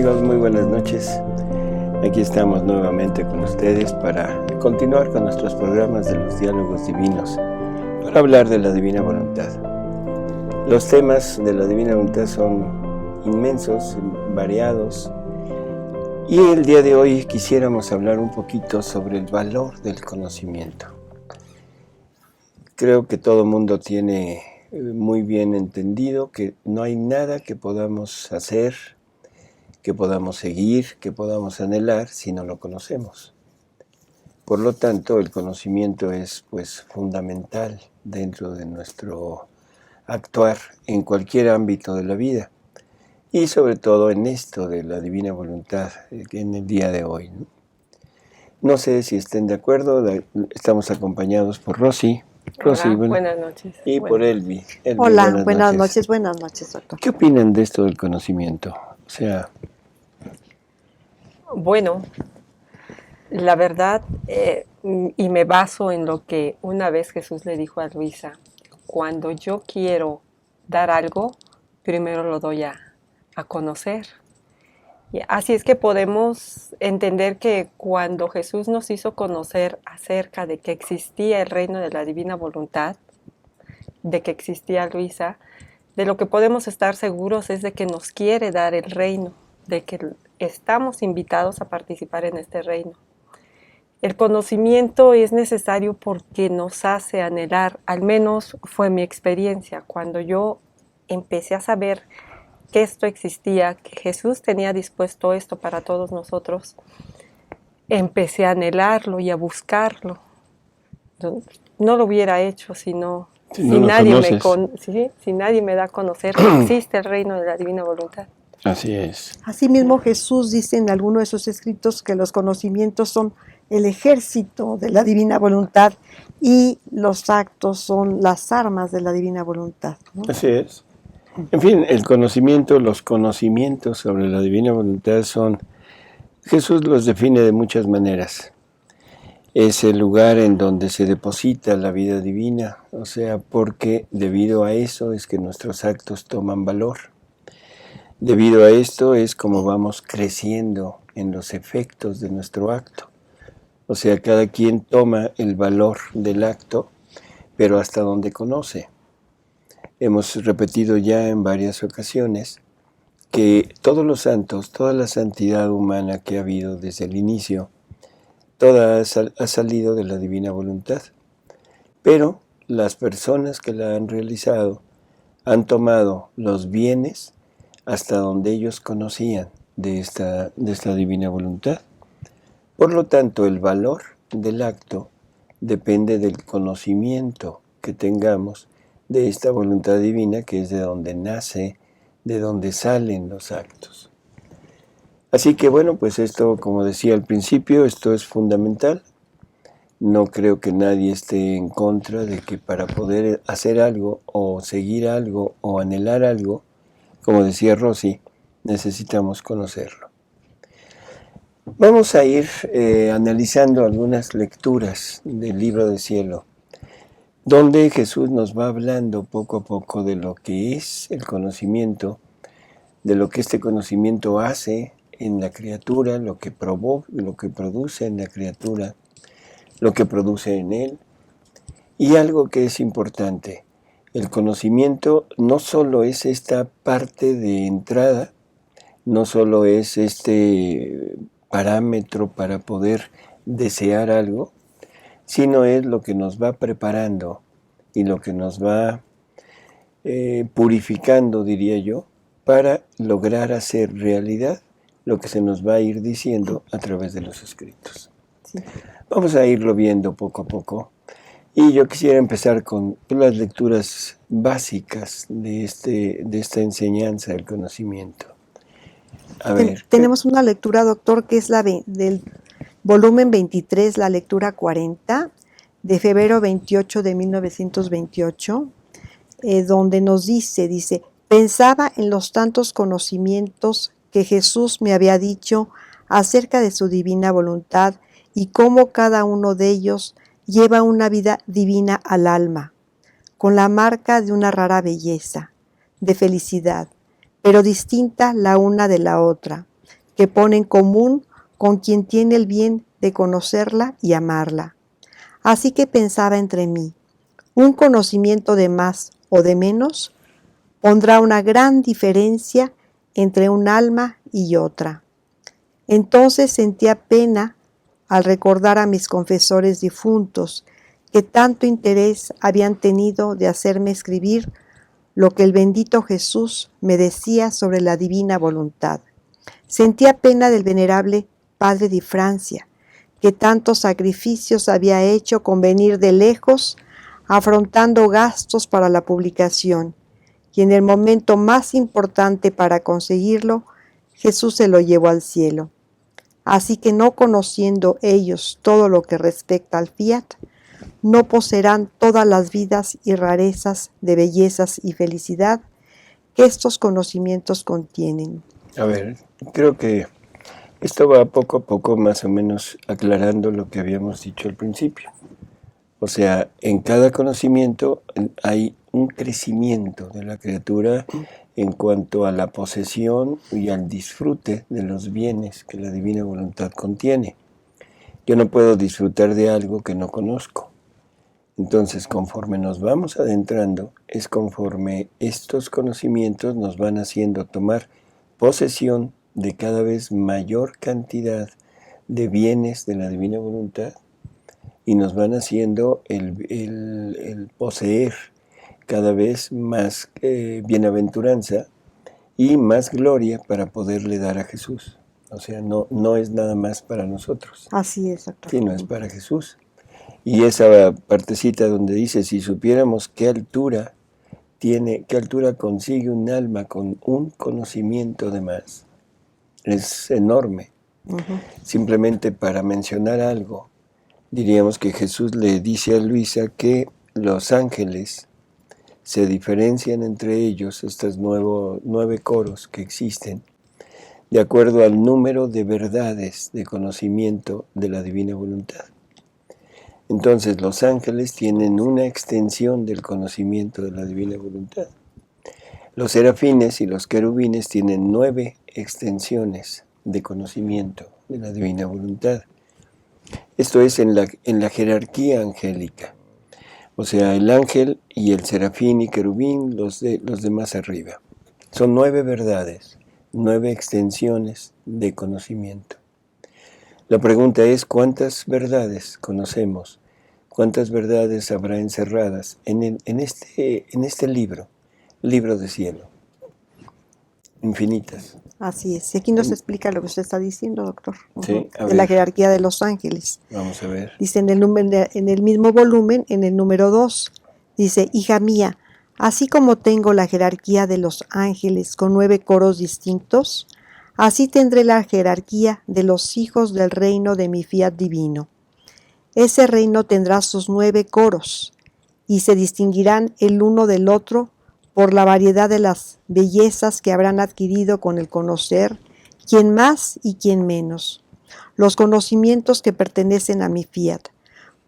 amigos? Muy buenas noches. Aquí estamos nuevamente con ustedes para continuar con nuestros programas de los diálogos divinos, para hablar de la divina voluntad. Los temas de la divina voluntad son inmensos, variados, y el día de hoy quisiéramos hablar un poquito sobre el valor del conocimiento. Creo que todo el mundo tiene muy bien entendido que no hay nada que podamos hacer, que podamos seguir, que podamos anhelar si no lo conocemos. Por lo tanto, el conocimiento es fundamental dentro de nuestro actuar en cualquier ámbito de la vida y sobre todo en esto de la divina voluntad en el día de hoy. No sé si estén de acuerdo, estamos acompañados por Rosy. Rosy, hola, buenas noches. Y por Elvi. Hola, buenas noches, doctor. ¿Qué opinan de esto del conocimiento? Bueno, la verdad, y me baso en lo que una vez Jesús le dijo a Luisa: cuando yo quiero dar algo, primero lo doy a conocer. Y así es que podemos entender que cuando Jesús nos hizo conocer acerca de que existía el reino de la divina voluntad, de que existía Luisa, de lo que podemos estar seguros es de que nos quiere dar el reino, de que estamos invitados a participar en este reino. El conocimiento es necesario porque nos hace anhelar, al menos fue mi experiencia, cuando yo empecé a saber que esto existía, que Jesús tenía dispuesto esto para todos nosotros, empecé a anhelarlo y a buscarlo. No lo hubiera hecho si nadie me da a conocer que existe el reino de la divina voluntad. Así es. Asimismo, Jesús dice en alguno de sus escritos que los conocimientos son el ejército de la divina voluntad y los actos son las armas de la divina voluntad, ¿no? Así es. En fin, los conocimientos sobre la divina voluntad Jesús los define de muchas maneras. Es el lugar en donde se deposita la vida divina, porque debido a eso es que nuestros actos toman valor. Debido a esto es como vamos creciendo en los efectos de nuestro acto. Cada quien toma el valor del acto, pero hasta donde conoce. Hemos repetido ya en varias ocasiones que todos los santos, toda la santidad humana que ha habido desde el inicio, toda ha salido de la divina voluntad. Pero las personas que la han realizado han tomado los bienes hasta donde ellos conocían de esta divina voluntad. Por lo tanto, el valor del acto depende del conocimiento que tengamos de esta voluntad divina, que es de donde nace, de donde salen los actos. Así que esto, como decía al principio, esto es fundamental. No creo que nadie esté en contra de que para poder hacer algo, o seguir algo, o anhelar algo, como decía Rosy, necesitamos conocerlo. Vamos a ir analizando algunas lecturas del Libro del Cielo, donde Jesús nos va hablando poco a poco de lo que es el conocimiento, de lo que este conocimiento hace en la criatura, lo que produce en la criatura, lo que produce en él. Y algo que es importante, el conocimiento no solo es esta parte de entrada, no solo es este parámetro para poder desear algo, sino es lo que nos va preparando y lo que nos va purificando, diría yo, para lograr hacer realidad lo que se nos va a ir diciendo a través de los escritos. Sí. Vamos a irlo viendo poco a poco. Y yo quisiera empezar con las lecturas básicas de esta enseñanza del conocimiento. Tenemos una lectura, doctor, que es la del volumen 23, la lectura 40, de febrero 28 de 1928, donde nos dice, pensaba en los tantos conocimientos que Jesús me había dicho acerca de su divina voluntad y cómo cada uno de ellos lleva una vida divina al alma, con la marca de una rara belleza, de felicidad, pero distinta la una de la otra, que pone en común con quien tiene el bien de conocerla y amarla. Así que pensaba entre mí, un conocimiento de más o de menos pondrá una gran diferencia entre un alma y otra. Entonces sentía pena al recordar a mis confesores difuntos que tanto interés habían tenido de hacerme escribir lo que el bendito Jesús me decía sobre la divina voluntad. Sentía pena del venerable padre de Francia, que tantos sacrificios había hecho con venir de lejos, afrontando gastos para la publicación, y en el momento más importante para conseguirlo, Jesús se lo llevó al cielo. Así que no conociendo ellos todo lo que respecta al fiat, no poseerán todas las vidas y rarezas de bellezas y felicidad que estos conocimientos contienen. A ver, creo que esto va poco a poco más o menos aclarando lo que habíamos dicho al principio. O sea, en cada conocimiento hay un crecimiento de la criatura en cuanto a la posesión y al disfrute de los bienes que la divina voluntad contiene. Yo no puedo disfrutar de algo que no conozco. Entonces, conforme nos vamos adentrando, es conforme estos conocimientos nos van haciendo tomar posesión de cada vez mayor cantidad de bienes de la divina voluntad y nos van haciendo el poseer cada vez más bienaventuranza y más gloria para poderle dar a Jesús. O sea, no es nada más para nosotros. Así es, doctor. Sino es para Jesús. Y esa partecita donde dice, si supiéramos qué altura consigue un alma con un conocimiento de más, es enorme. Simplemente para mencionar algo, diríamos que Jesús le dice a Luisa que los ángeles se diferencian entre ellos, estos 9 coros que existen, de acuerdo al número de verdades de conocimiento de la divina voluntad. Entonces los ángeles tienen una extensión del conocimiento de la divina voluntad. Los serafines y los querubines tienen 9 extensiones de conocimiento de la divina voluntad. Esto es en la jerarquía angélica. O sea, el ángel y el serafín y querubín, los de más arriba. Son 9 verdades, 9 extensiones de conocimiento. La pregunta es, ¿cuántas verdades conocemos? ¿Cuántas verdades habrá encerradas en este libro de cielo? Infinitas. Así es. Y aquí nos explica lo que usted está diciendo, doctor. Sí, a de ver. la jerarquía de los ángeles. Vamos a ver. Dice en el mismo volumen, en el número 2, dice, hija mía, así como tengo la jerarquía de los ángeles con 9 coros distintos, así tendré la jerarquía de los hijos del reino de mi fiat divino. Ese reino tendrá sus 9 coros, y se distinguirán el uno del otro por la variedad de las bellezas que habrán adquirido con el conocer, quién más y quién menos, los conocimientos que pertenecen a mi fiat.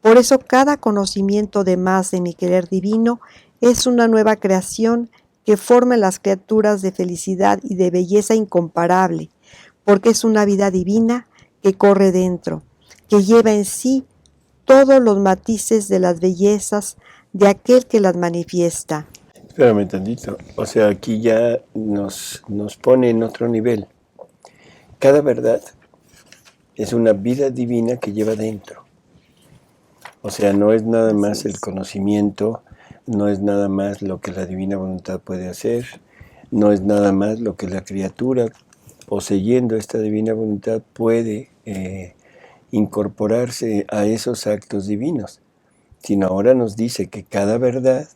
Por eso cada conocimiento de más de mi querer divino es una nueva creación que forma las criaturas de felicidad y de belleza incomparable, porque es una vida divina que corre dentro, que lleva en sí todos los matices de las bellezas de aquel que las manifiesta. Espérame tantito. O sea, aquí ya nos pone en otro nivel. Cada verdad es una vida divina que lleva dentro. O sea, no es nada más el conocimiento, no es nada más lo que la divina voluntad puede hacer, no es nada más lo que la criatura, poseyendo esta divina voluntad, puede incorporarse a esos actos divinos, sino ahora nos dice que cada verdad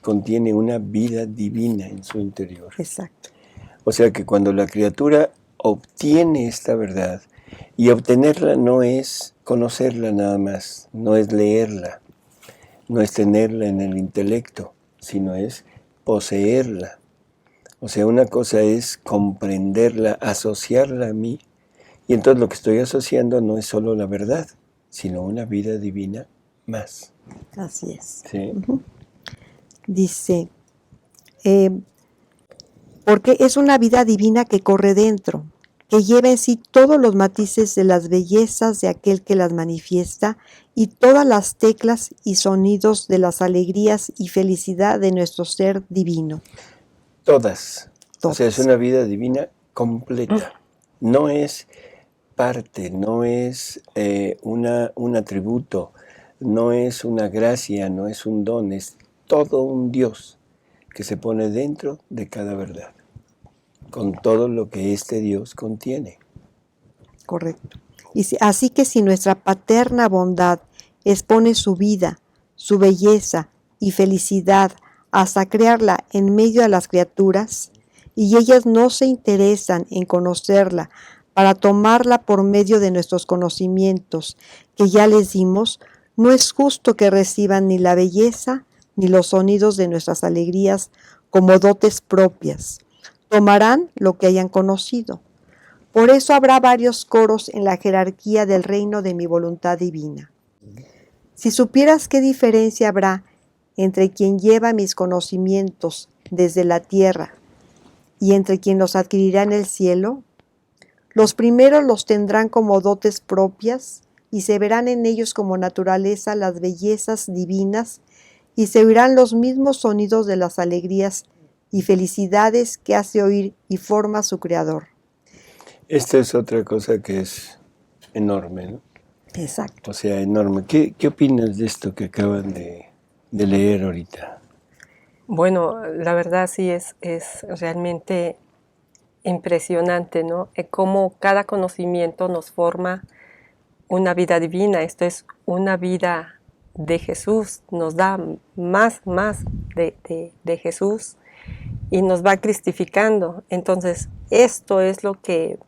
contiene una vida divina en su interior. Exacto. O sea que cuando la criatura obtiene esta verdad, y obtenerla no es conocerla nada más, no es leerla, no es tenerla en el intelecto, sino es poseerla. O sea, una cosa es comprenderla, asociarla a mí, y entonces lo que estoy asociando no es solo la verdad, sino una vida divina más. Así es. ¿Sí? Dice, porque es una vida divina que corre dentro, que lleva en sí todos los matices de las bellezas de aquel que las manifiesta y todas las teclas y sonidos de las alegrías y felicidad de nuestro ser divino. Todas. O sea, es Todas. una vida divina completa. No es parte, no es un atributo, no es una gracia, no es un don, es todo un Dios que se pone dentro de cada verdad, con todo lo que este Dios contiene. Correcto. Así que si nuestra paterna bondad expone su vida, su belleza y felicidad hasta crearla en medio de las criaturas, y ellas no se interesan en conocerla para tomarla por medio de nuestros conocimientos que ya les dimos, no es justo que reciban ni la belleza ni los sonidos de nuestras alegrías como dotes propias. Tomarán lo que hayan conocido. Por eso habrá varios coros en la jerarquía del reino de mi voluntad divina. Si supieras qué diferencia habrá entre quien lleva mis conocimientos desde la tierra y entre quien los adquirirá en el cielo, los primeros los tendrán como dotes propias y se verán en ellos como naturaleza las bellezas divinas y se oirán los mismos sonidos de las alegrías y felicidades que hace oír y forma su Creador. Esta es otra cosa que es enorme, ¿no? Exacto. O sea, enorme. ¿Qué opinas de esto que acaban de leer ahorita? Bueno, la verdad sí es realmente impresionante, ¿no? Cómo cada conocimiento nos forma una vida divina. Esto es una vida de Jesús, nos da más de Jesús y nos va cristificando. Entonces, esto es lo que,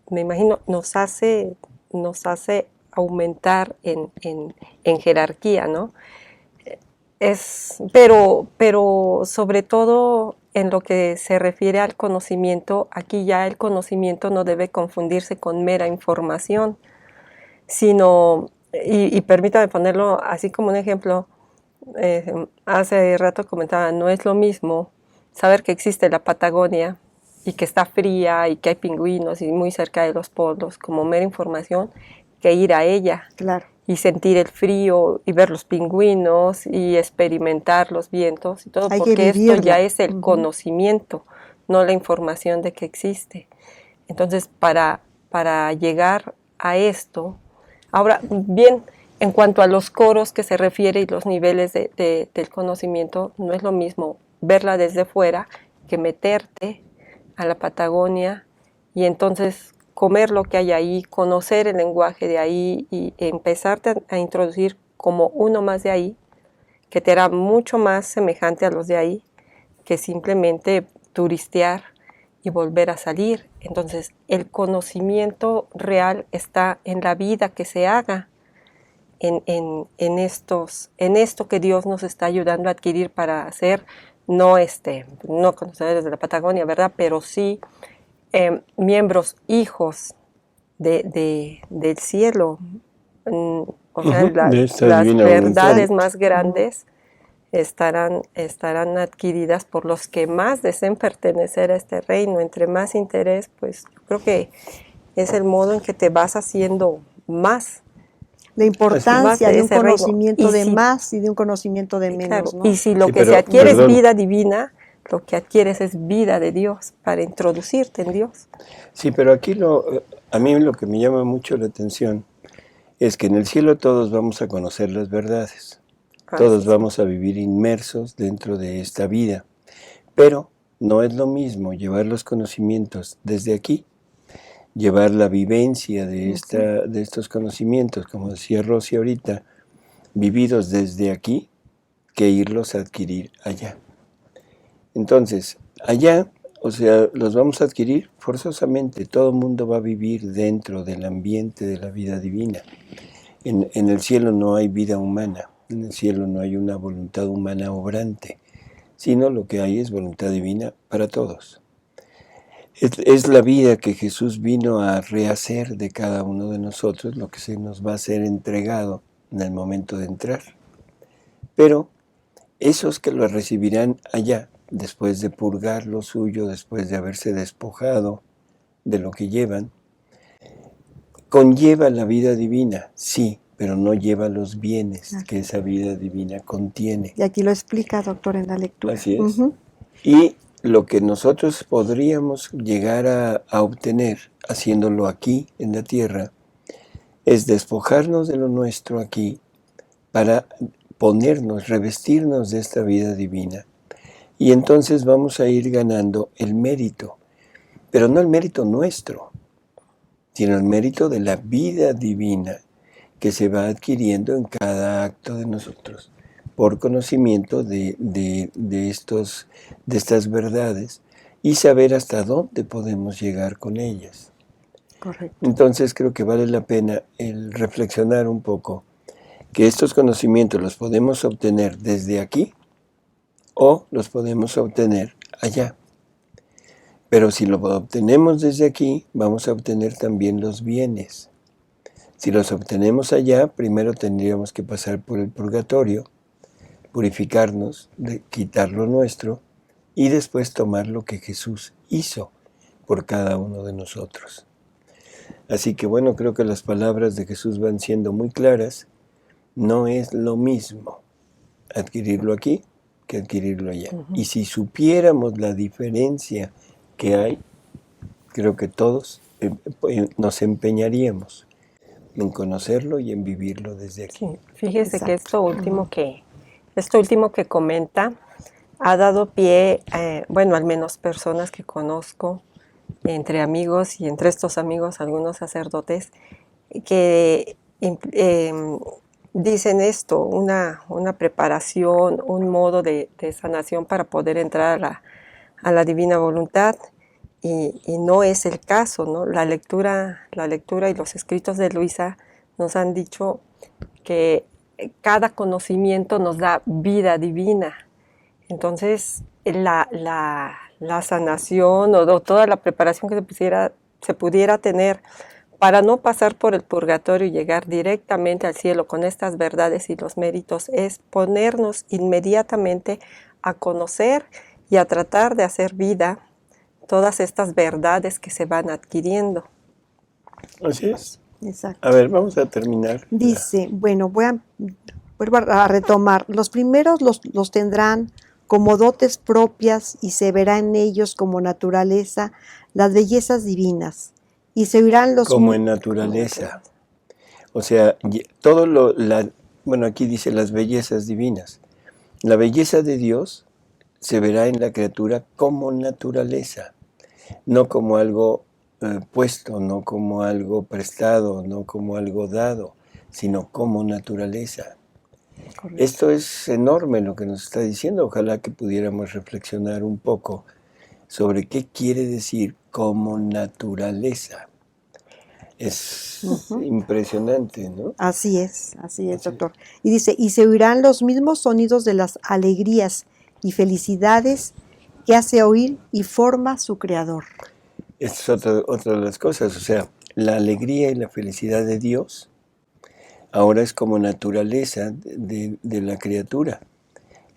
me imagino, nos hace aumentar en jerarquía, ¿no? Pero sobre todo en lo que se refiere al conocimiento, aquí ya el conocimiento no debe confundirse con mera información, sino, y permítame ponerlo así como un ejemplo, hace rato comentaba, no es lo mismo saber que existe la Patagonia y que está fría y que hay pingüinos y muy cerca de los polos como mera información que ir a ella. Claro. Y sentir el frío y ver los pingüinos y experimentar los vientos y todo, Hay porque esto ya es el Uh-huh. conocimiento, no la información de que existe. Entonces, para llegar a esto, ahora, bien, en cuanto a los coros que se refiere y los niveles del conocimiento, no es lo mismo verla desde fuera que meterte a la Patagonia y entonces comer lo que hay ahí, conocer el lenguaje de ahí y empezarte a introducir como uno más de ahí, que te hará mucho más semejante a los de ahí que simplemente turistear y volver a salir. Entonces, el conocimiento real está en la vida que se haga, en esto que Dios nos está ayudando a adquirir para hacer, no conocedores de la Patagonia, ¿verdad? Pero sí miembros, hijos del cielo. O sea, las verdades más grandes estarán adquiridas por los que más deseen pertenecer a este reino. Entre más interés, pues yo creo que es el modo en que te vas haciendo más. La importancia de un conocimiento de más y de un conocimiento de menos, claro, ¿no? Y si lo que se adquiere es vida divina, lo que adquieres es vida de Dios para introducirte en Dios. Sí, pero aquí a mí lo que me llama mucho la atención es que en el cielo todos vamos a conocer las verdades, todos vamos a vivir inmersos dentro de esta vida, pero no es lo mismo llevar los conocimientos desde aquí, llevar la vivencia de estos conocimientos, como decía Rosy ahorita, vividos desde aquí, que irlos a adquirir allá. Entonces, allá, o sea, los vamos a adquirir forzosamente. Todo el mundo va a vivir dentro del ambiente de la vida divina. En el cielo no hay vida humana, en el cielo no hay una voluntad humana obrante, sino lo que hay es voluntad divina para todos. Es la vida que Jesús vino a rehacer de cada uno de nosotros, lo que se nos va a ser entregado en el momento de entrar. Pero esos que lo recibirán allá, después de purgar lo suyo, después de haberse despojado de lo que llevan, conlleva la vida divina, sí, pero no lleva los bienes que esa vida divina contiene. Y aquí lo explica, doctor, en la lectura. Así es. Y lo que nosotros podríamos llegar a obtener haciéndolo aquí en la tierra es despojarnos de lo nuestro aquí para ponernos, revestirnos de esta vida divina. Y entonces vamos a ir ganando el mérito, pero no el mérito nuestro, sino el mérito de la vida divina que se va adquiriendo en cada acto de nosotros, por conocimiento de estas verdades y saber hasta dónde podemos llegar con ellas. Correcto. Entonces creo que vale la pena el reflexionar un poco que estos conocimientos los podemos obtener desde aquí o los podemos obtener allá. Pero si lo obtenemos desde aquí, vamos a obtener también los bienes. Si los obtenemos allá, primero tendríamos que pasar por el purgatorio, purificarnos, quitar lo nuestro y después tomar lo que Jesús hizo por cada uno de nosotros. Así que bueno, creo que las palabras de Jesús van siendo muy claras. No es lo mismo adquirirlo aquí que adquirirlo allá. Y si supiéramos la diferencia que hay, creo que todos nos empeñaríamos en conocerlo y en vivirlo desde aquí. Sí, fíjese que Exacto. esto último que comenta ha dado pie, bueno, al menos personas que conozco, entre amigos y entre estos amigos algunos sacerdotes, que dicen esto, una preparación, un modo de sanación para poder entrar a la divina voluntad. Y no es el caso, ¿no? La lectura y los escritos de Luisa nos han dicho que cada conocimiento nos da vida divina. Entonces, la sanación o toda la preparación que se pudiera tener para no pasar por el purgatorio y llegar directamente al cielo con estas verdades y los méritos es ponernos inmediatamente a conocer y a tratar de hacer vida todas estas verdades que se van adquiriendo. Así es. Exacto. A ver, vamos a terminar. Dice, bueno, vuelvo a retomar. Los primeros los tendrán como dotes propias y se verá en ellos como naturaleza las bellezas divinas. Y se oirán los... Como en naturaleza. O sea, bueno, aquí dice las bellezas divinas. La belleza de Dios se verá en la criatura como naturaleza, no como algo puesto, no como algo prestado, no como algo dado, sino como naturaleza. Correcto. Esto es enorme lo que nos está diciendo. Ojalá que pudiéramos reflexionar un poco sobre qué quiere decir como naturaleza. Es impresionante, ¿no? Así es, doctor. Y dice, y se oirán los mismos sonidos de las alegrías y felicidades que hace oír y forma su creador. Esta es otra de las cosas, o sea, la alegría y la felicidad de Dios ahora es como naturaleza de la criatura.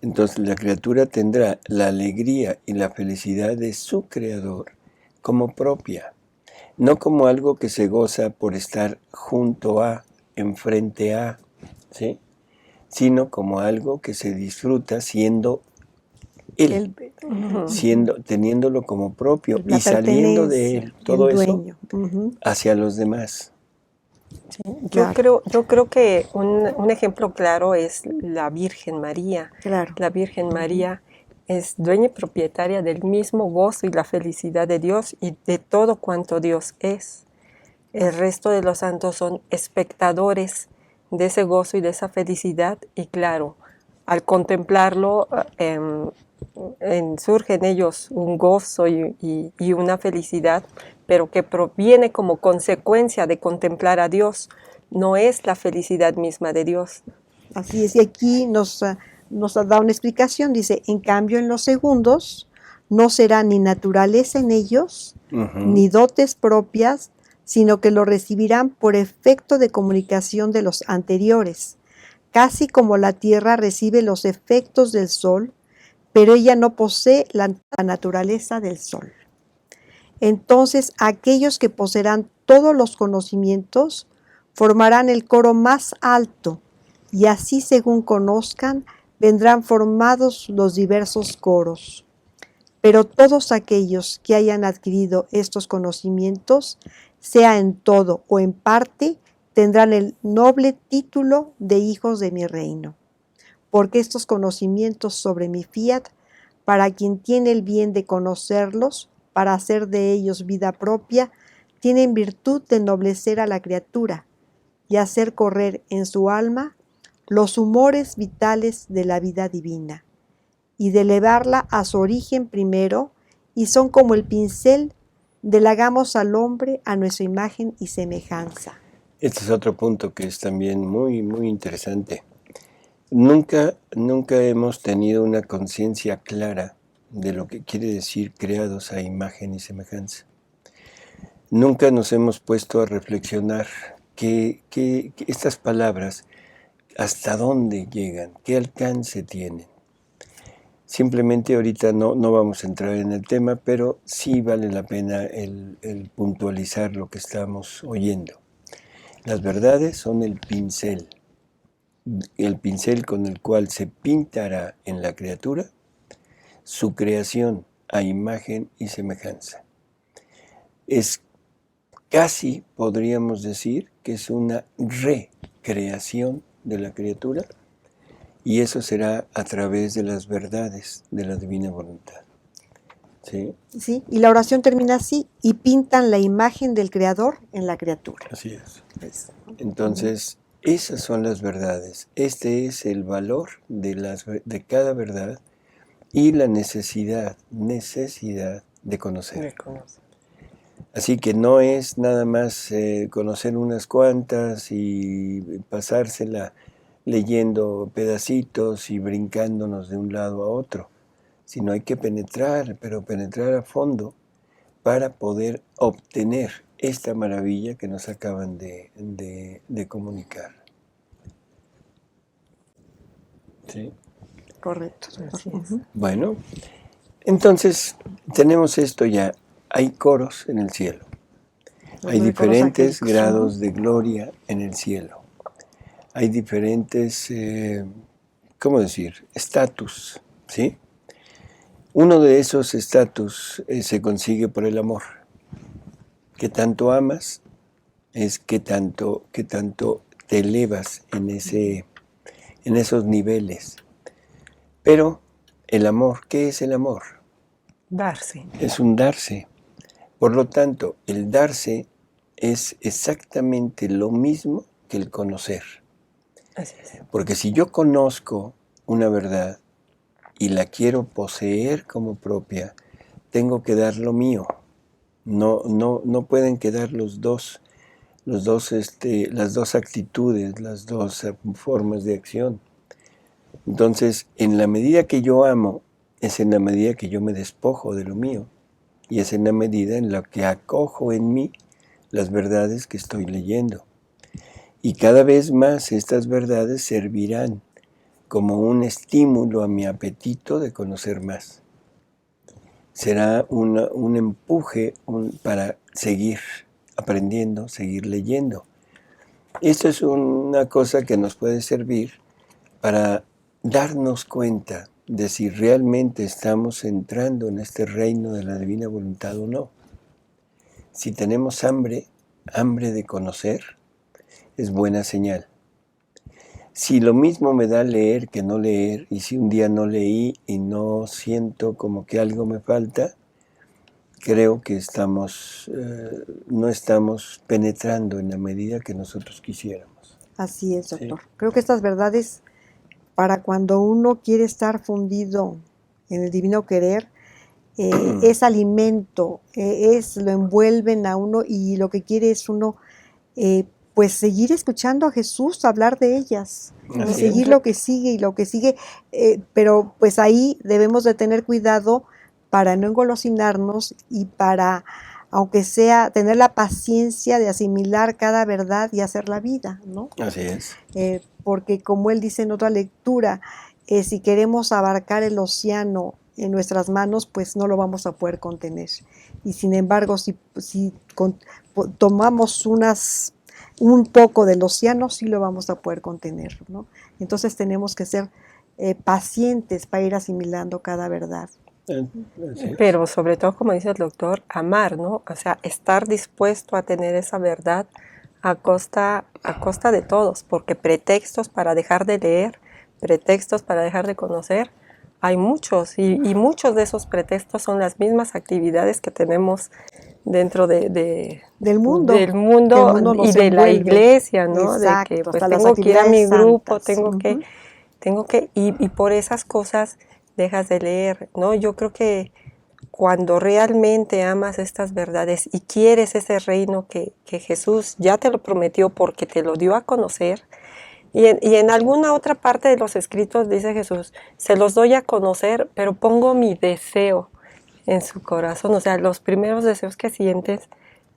Entonces la criatura tendrá la alegría y la felicidad de su creador como propia, no como algo que se goza por estar junto a, enfrente a, ¿sí? Sino como algo que se disfruta siendo él, teniéndolo como propio y saliendo de él, todo eso hacia los demás. Sí, yo creo que un ejemplo claro es la Virgen María. Claro. La Virgen María es dueña y propietaria del mismo gozo y la felicidad de Dios y de todo cuanto Dios es. El resto de los santos son espectadores de ese gozo y de esa felicidad y claro, al contemplarlo surge en ellos un gozo y una felicidad, pero que proviene como consecuencia de contemplar a Dios, no es la felicidad misma de Dios. Así es, y aquí nos da una explicación, dice, en cambio en los segundos no será ni naturaleza en ellos, ni dotes propias, sino que lo recibirán por efecto de comunicación de los anteriores, casi como la tierra recibe los efectos del sol, pero ella no posee la naturaleza del sol. Entonces aquellos que poseerán todos los conocimientos formarán el coro más alto, y así según conozcan, vendrán formados los diversos coros. Pero todos aquellos que hayan adquirido estos conocimientos, sea en todo o en parte, tendrán el noble título de hijos de mi reino. Porque estos conocimientos sobre mi fiat, para quien tiene el bien de conocerlos, para hacer de ellos vida propia, tienen virtud de ennoblecer a la criatura y hacer correr en su alma los humores vitales de la vida divina, y de elevarla a su origen primero, y son como el pincel del hagamos al hombre a nuestra imagen y semejanza. Este es otro punto que es también muy, muy interesante. Nunca hemos tenido una conciencia clara de lo que quiere decir creados a imagen y semejanza. Nunca nos hemos puesto a reflexionar que estas palabras, hasta dónde llegan, qué alcance tienen. Simplemente ahorita no vamos a entrar en el tema, pero sí vale la pena el puntualizar lo que estamos oyendo. Las verdades son el pincel con el cual se pintará en la criatura su creación a imagen y semejanza. Es casi, podríamos decir, que es una recreación de la criatura, y eso será a través de las verdades de la divina voluntad. ¿Sí? Sí, y la oración termina así: y pintan la imagen del Creador en la criatura. Así es. Entonces, esas son las verdades. Este es el valor de cada verdad y la necesidad de conocer. Así que no es nada más conocer unas cuantas y pasársela leyendo pedacitos y brincándonos de un lado a otro, sino hay que penetrar, pero penetrar a fondo para poder obtener esta maravilla que nos acaban de comunicar. ¿Sí? Correcto. Bueno, entonces tenemos esto ya. Hay coros en el cielo. Hay diferentes grados de gloria en el cielo. Hay diferentes, ¿cómo decir? Estatus, ¿sí? Uno de esos estatus se consigue por el amor. Que tanto amas es que tanto te elevas en esos niveles. Pero el amor, ¿qué es el amor? Darse. Es un darse. Por lo tanto, el darse es exactamente lo mismo que el conocer. Así es. Porque si yo conozco una verdad y la quiero poseer como propia, tengo que dar lo mío. No pueden quedar las dos actitudes, las dos formas de acción. Entonces, en la medida que yo amo, es en la medida que yo me despojo de lo mío, y es en la medida en la que acojo en mí las verdades que estoy leyendo. Y cada vez más estas verdades servirán como un estímulo a mi apetito de conocer más. Será un empuje para seguir aprendiendo, seguir leyendo. Esto es una cosa que nos puede servir para darnos cuenta de si realmente estamos entrando en este reino de la divina voluntad o no. Si tenemos hambre de conocer, es buena señal. Si lo mismo me da leer que no leer, y si un día no leí y no siento como que algo me falta, creo que no estamos penetrando en la medida que nosotros quisiéramos. Así es, doctor. Sí. Creo que estas verdades, para cuando uno quiere estar fundido en el divino querer, es alimento, lo envuelven a uno, y lo que quiere es uno pues seguir escuchando a Jesús hablar de ellas, y seguir lo que sigue, pero pues ahí debemos de tener cuidado para no engolosinarnos y para, aunque sea, tener la paciencia de asimilar cada verdad y hacer la vida, ¿no? Así es. Porque como él dice en otra lectura, si queremos abarcar el océano en nuestras manos, pues no lo vamos a poder contener. Y sin embargo, si tomamos un poco del océano, sí lo vamos a poder contener, ¿no? Entonces tenemos que ser pacientes para ir asimilando cada verdad. Pero sobre todo, como dice el doctor, amar, ¿no? O sea, estar dispuesto a tener esa verdad a costa de todos, porque pretextos para dejar de leer, pretextos para dejar de conocer, hay muchos, y muchos de esos pretextos son las mismas actividades que tenemos dentro del mundo y de la iglesia, ¿no? Exacto, de que pues tengo que ir a mi grupo, tengo que, y por esas cosas dejas de leer, ¿no? Yo creo que cuando realmente amas estas verdades y quieres ese reino que Jesús ya te lo prometió porque te lo dio a conocer, y en alguna otra parte de los escritos dice Jesús, se los doy a conocer, pero pongo mi deseo en su corazón. O sea, los primeros deseos que sientes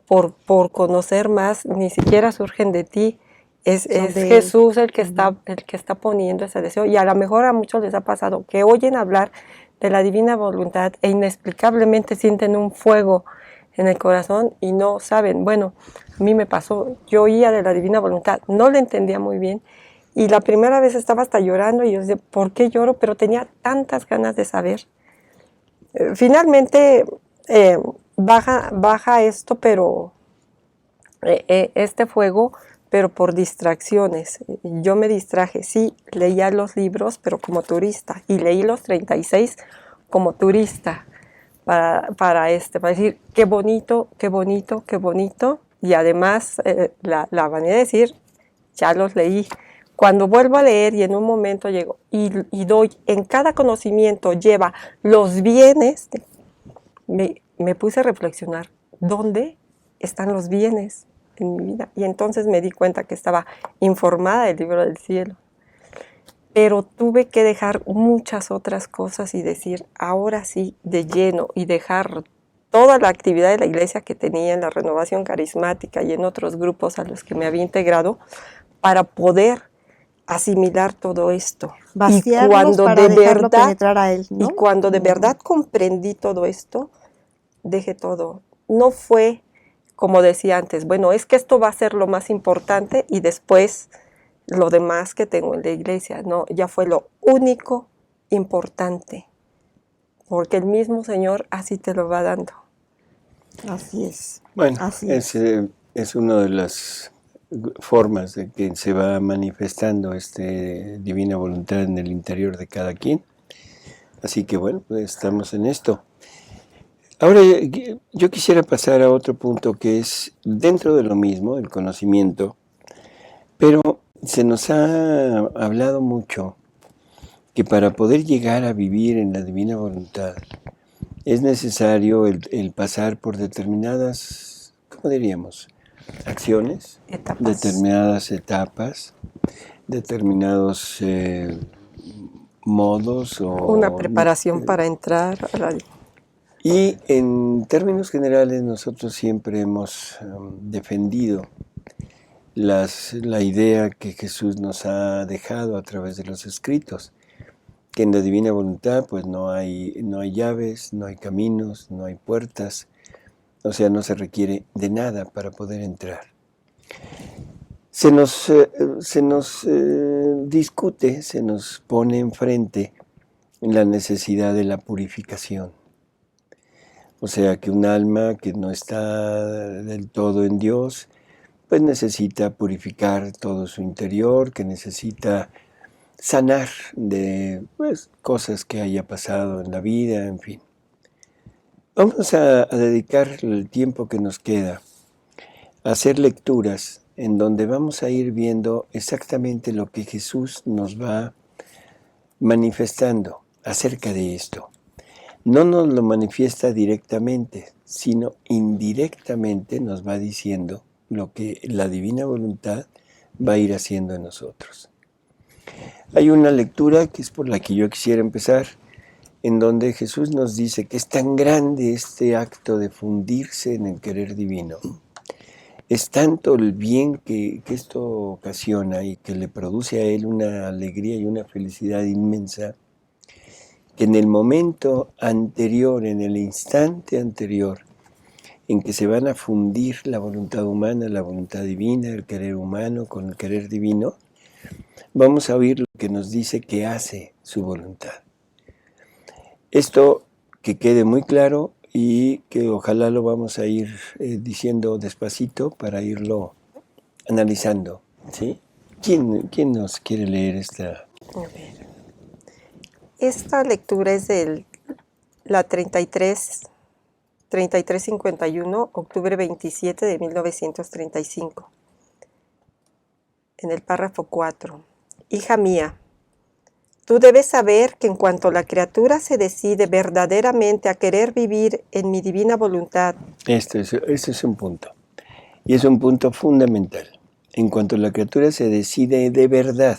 por conocer más ni siquiera surgen de ti. Es Jesús el que está poniendo ese deseo. Y a lo mejor a muchos les ha pasado que oyen hablar de la divina voluntad e inexplicablemente sienten un fuego en el corazón y no saben. Bueno, a mí me pasó, yo oía de la divina voluntad, no la entendía muy bien, y la primera vez estaba hasta llorando y yo decía, ¿por qué lloro? Pero tenía tantas ganas de saber. Finalmente baja esto, pero este fuego, pero por distracciones. Yo me distraje, sí, leía los libros, pero como turista, y leí los 36 como turista para decir, qué bonito, qué bonito, qué bonito, y además la vanidad de decir, ya los leí. Cuando vuelvo a leer y en un momento llego y doy, en cada conocimiento lleva los bienes, me puse a reflexionar, ¿dónde están los bienes en mi vida? Y entonces me di cuenta que estaba informada del libro del cielo. Pero tuve que dejar muchas otras cosas y decir, ahora sí, de lleno, y dejar toda la actividad de la iglesia que tenía en la renovación carismática y en otros grupos a los que me había integrado, para poder asimilar todo esto. Vaciarlos y cuando para dejarlo penetrar a él, ¿no? Y cuando de verdad comprendí todo esto, dejé todo. No fue como decía antes, bueno, es que esto va a ser lo más importante y después lo demás que tengo en la iglesia. No, ya fue lo único importante, porque el mismo Señor así te lo va dando. Así es. Bueno, así es una de las formas de que se va manifestando divina voluntad en el interior de cada quien. Así que bueno, pues estamos en esto. Ahora yo quisiera pasar a otro punto que es dentro de lo mismo, el conocimiento, pero se nos ha hablado mucho que para poder llegar a vivir en la divina voluntad es necesario el pasar por determinadas, ¿cómo diríamos? Acciones, determinadas etapas, determinados modos. Una preparación para entrar a la... Y en términos generales nosotros siempre hemos defendido la idea que Jesús nos ha dejado a través de los escritos, que en la divina voluntad pues no hay llaves, no hay caminos, no hay puertas, o sea, no se requiere de nada para poder entrar. Se nos discute, se nos pone enfrente la necesidad de la purificación. O sea, que un alma que no está del todo en Dios, pues necesita purificar todo su interior, que necesita sanar de cosas que haya pasado en la vida, en fin. Vamos a dedicar el tiempo que nos queda a hacer lecturas en donde vamos a ir viendo exactamente lo que Jesús nos va manifestando acerca de esto. No nos lo manifiesta directamente, sino indirectamente nos va diciendo lo que la divina voluntad va a ir haciendo en nosotros. Hay una lectura que es por la que yo quisiera empezar, en donde Jesús nos dice que es tan grande este acto de fundirse en el querer divino. Es tanto el bien que esto ocasiona y que le produce a él una alegría y una felicidad inmensa, que en el momento anterior, en el instante anterior, en que se van a fundir la voluntad humana, la voluntad divina, el querer humano con el querer divino, vamos a oír lo que nos dice que hace su voluntad. Esto que quede muy claro y que ojalá lo vamos a ir diciendo despacito para irlo analizando, ¿sí? ¿Quién nos quiere leer esta? A ver. Esta lectura es de la 3351, octubre 27 de 1935. En el párrafo 4. Hija mía, tú debes saber que en cuanto la criatura se decide verdaderamente a querer vivir en mi divina voluntad. Este es un punto. Y es un punto fundamental. En cuanto la criatura se decide de verdad,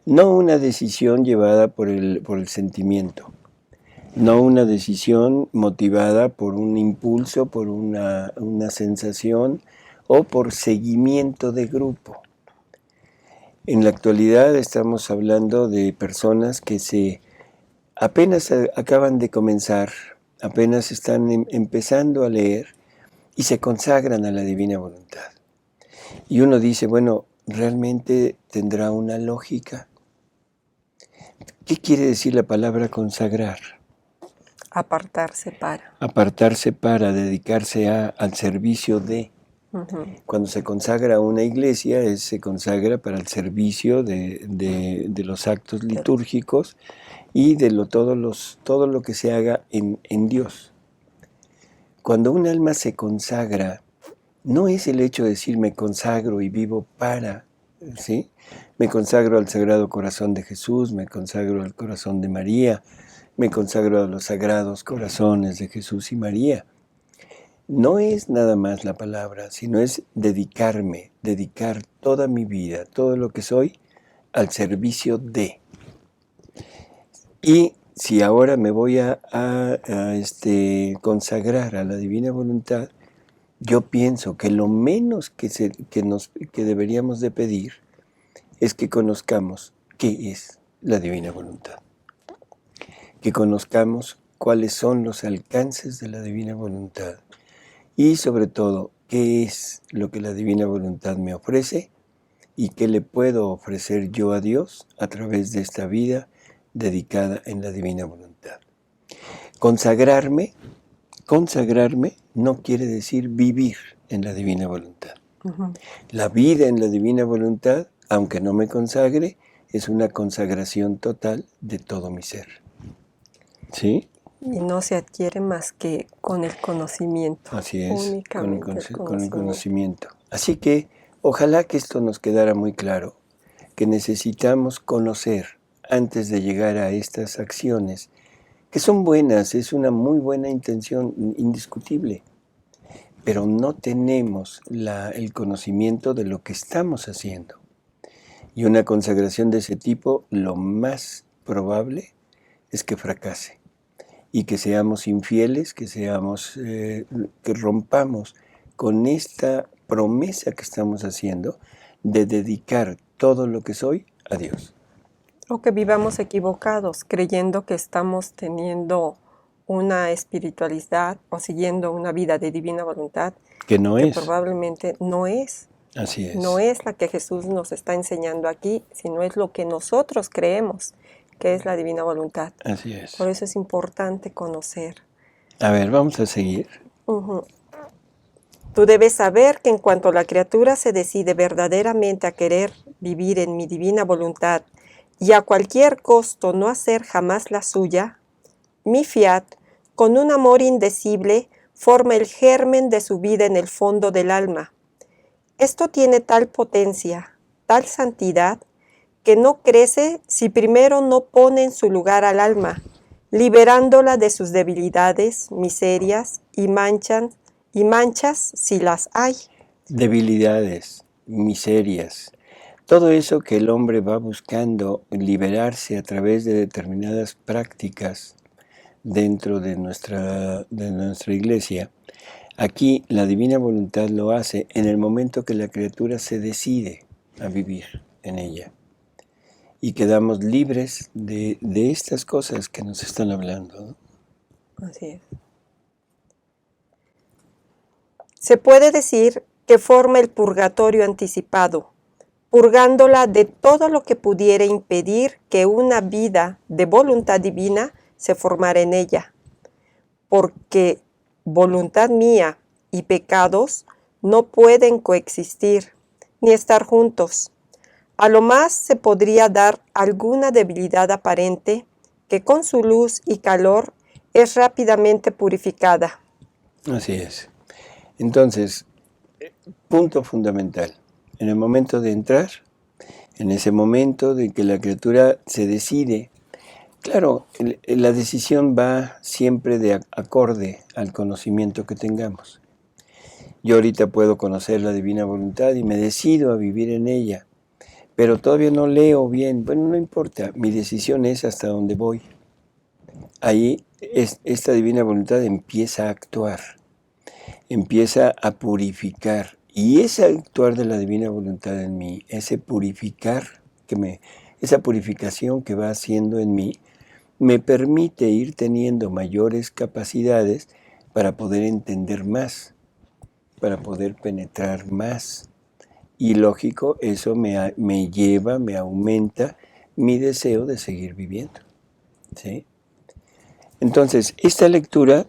no una decisión llevada por el sentimiento, no una decisión motivada por un impulso, por una sensación o por seguimiento de grupo. En la actualidad estamos hablando de personas que apenas acaban de comenzar, apenas están empezando a leer y se consagran a la divina voluntad. Y uno dice, bueno, ¿realmente tendrá una lógica? ¿Qué quiere decir la palabra consagrar? Apartarse para. Apartarse para, dedicarse al servicio de. Cuando se consagra a una iglesia, se consagra para el servicio de los actos litúrgicos y de todo lo que se haga en Dios. Cuando un alma se consagra, no es el hecho de decir me consagro y vivo para, ¿sí? Me consagro al Sagrado Corazón de Jesús, me consagro al Corazón de María, me consagro a los Sagrados Corazones de Jesús y María. No es nada más la palabra, sino es dedicar toda mi vida, todo lo que soy, al servicio de. Y si ahora me voy a consagrar a la divina voluntad, yo pienso que lo menos que deberíamos de pedir es que conozcamos qué es la divina voluntad. Que conozcamos cuáles son los alcances de la divina voluntad y sobre todo qué es lo que la divina voluntad me ofrece y qué le puedo ofrecer yo a Dios a través de esta vida dedicada en la divina voluntad. Consagrarme no quiere decir vivir en la divina voluntad. La vida en la divina voluntad, aunque no me consagre, es una consagración total de todo mi ser. ¿Sí? Y no se adquiere más que con el conocimiento. Así es, únicamente con el conocimiento. Así que ojalá que esto nos quedara muy claro, que necesitamos conocer antes de llegar a estas acciones, que son buenas, es una muy buena intención, indiscutible, pero no tenemos el conocimiento de lo que estamos haciendo. Y una consagración de ese tipo, lo más probable es que fracase y que seamos infieles, que rompamos con esta promesa que estamos haciendo de dedicar todo lo que soy a Dios. O que vivamos equivocados, creyendo que estamos teniendo una espiritualidad o siguiendo una vida de divina voluntad que probablemente no es. Así es. No es la que Jesús nos está enseñando aquí, sino es lo que nosotros creemos que es la divina voluntad. Así es. Por eso es importante conocer. A ver, vamos a seguir. Tú debes saber que en cuanto la criatura se decide verdaderamente a querer vivir en mi divina voluntad y a cualquier costo no hacer jamás la suya, mi fiat, con un amor indecible, forma el germen de su vida en el fondo del alma. Esto tiene tal potencia, tal santidad, que no crece si primero no pone en su lugar al alma, liberándola de sus debilidades, miserias y manchas si las hay. Debilidades, miserias, todo eso que el hombre va buscando liberarse a través de determinadas prácticas dentro de nuestra iglesia, aquí la divina voluntad lo hace en el momento que la criatura se decide a vivir en ella. y quedamos libres de estas cosas que nos están hablando, ¿no? Así es. Se puede decir que forma el purgatorio anticipado, purgándola de todo lo que pudiera impedir que una vida de voluntad divina se formara en ella, porque voluntad mía y pecados no pueden coexistir ni estar juntos. A lo más se podría dar alguna debilidad aparente que con su luz y calor es rápidamente purificada. Así es. Entonces, punto fundamental. En el momento de entrar, en ese momento de que la criatura se decide, claro, la decisión va siempre de acorde al conocimiento que tengamos. Yo ahorita puedo conocer la divina voluntad y me decido a vivir en ella, pero todavía no leo bien. Bueno, no importa, mi decisión es hasta dónde voy. Ahí esta divina voluntad empieza a actuar, empieza a purificar. Y ese actuar de la divina voluntad en mí, ese purificar, esa purificación que va haciendo en mí, me permite ir teniendo mayores capacidades para poder entender más, para poder penetrar más. Y lógico, eso me lleva, me aumenta mi deseo de seguir viviendo, ¿sí? Entonces, esta lectura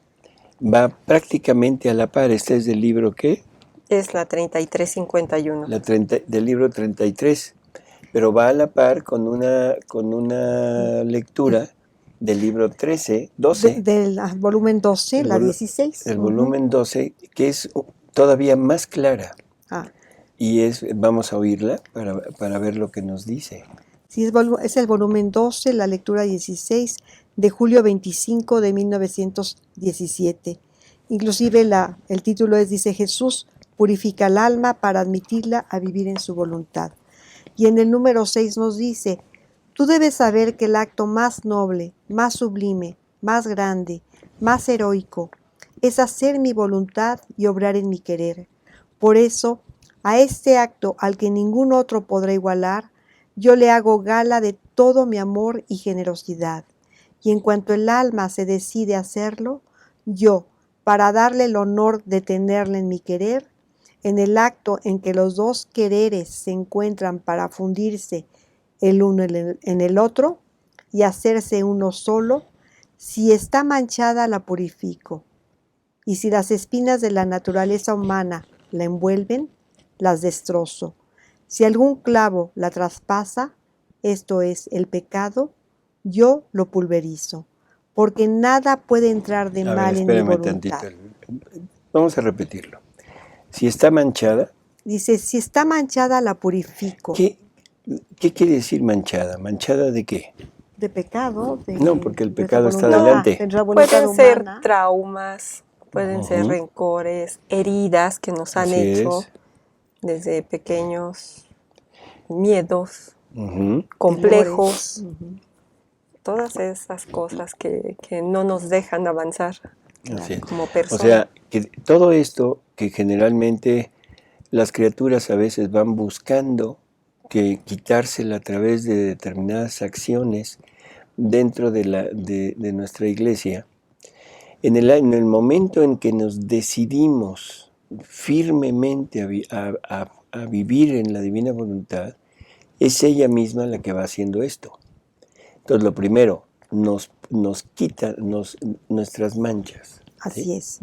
va prácticamente a la par. Este es del libro, ¿qué? Es la 3351. Del libro 33, pero va a la par con una lectura del libro 12. Del volumen 12, la 16. El volumen 12, que es todavía más clara. Y vamos a oírla para ver lo que nos dice. Sí, es el volumen 12, la lectura 16, de julio 25 de 1917. Inclusive el título dice: Jesús purifica el alma para admitirla a vivir en su voluntad. Y en el número 6 nos dice: tú debes saber que el acto más noble, más sublime, más grande, más heroico, es hacer mi voluntad y obrar en mi querer. Por eso, a este acto al que ningún otro podrá igualar, yo le hago gala de todo mi amor y generosidad. Y en cuanto el alma se decide a hacerlo, yo, para darle el honor de tenerla en mi querer, en el acto en que los dos quereres se encuentran para fundirse el uno en el otro y hacerse uno solo, si está manchada la purifico, y si las espinas de la naturaleza humana la envuelven, las destrozo. Si algún clavo la traspasa, esto es, el pecado, yo lo pulverizo, porque nada puede entrar de mal en mi voluntad. Tantito. Vamos a repetirlo. Si está manchada... Dice, si está manchada, la purifico. ¿Qué quiere decir manchada? ¿Manchada de qué? De pecado. No, porque el pecado está delante. Pueden ser traumas, pueden ser rencores, heridas que nos han hecho desde pequeños, miedos, complejos, todas esas cosas que no nos dejan avanzar como personas. O sea, que todo esto que generalmente las criaturas a veces van buscando que quitársela a través de determinadas acciones dentro de nuestra iglesia, en el momento en que nos decidimos firmemente a vivir en la divina voluntad, es ella misma la que va haciendo esto. Entonces, lo primero, nos quita nuestras manchas. Así ¿sí? Es.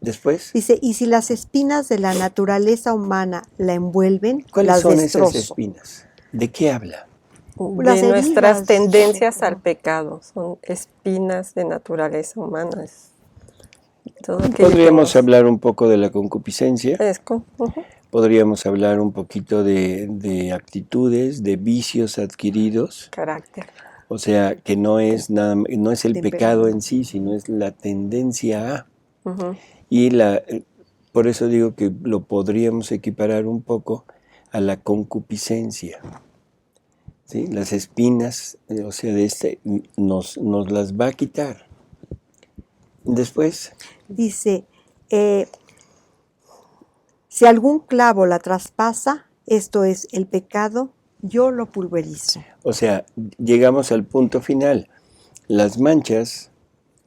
Después. Dice, y si las espinas de la naturaleza humana la envuelven, ¿cuáles son destrozo. esas espinas? ¿De qué habla? De nuestras tendencias al pecado. Son espinas de naturaleza humana. Podríamos hablar un poco de la concupiscencia. Uh-huh. Podríamos hablar un poquito de actitudes, de vicios adquiridos. Carácter. O sea, que no es el pecado en sí, sino es la tendencia a. Uh-huh. Y por eso digo que lo podríamos equiparar un poco a la concupiscencia. ¿Sí? Las espinas, o sea, nos las va a quitar. Después. Dice, si algún clavo la traspasa, esto es, el pecado, yo lo pulverizo. O sea, llegamos al punto final. Las manchas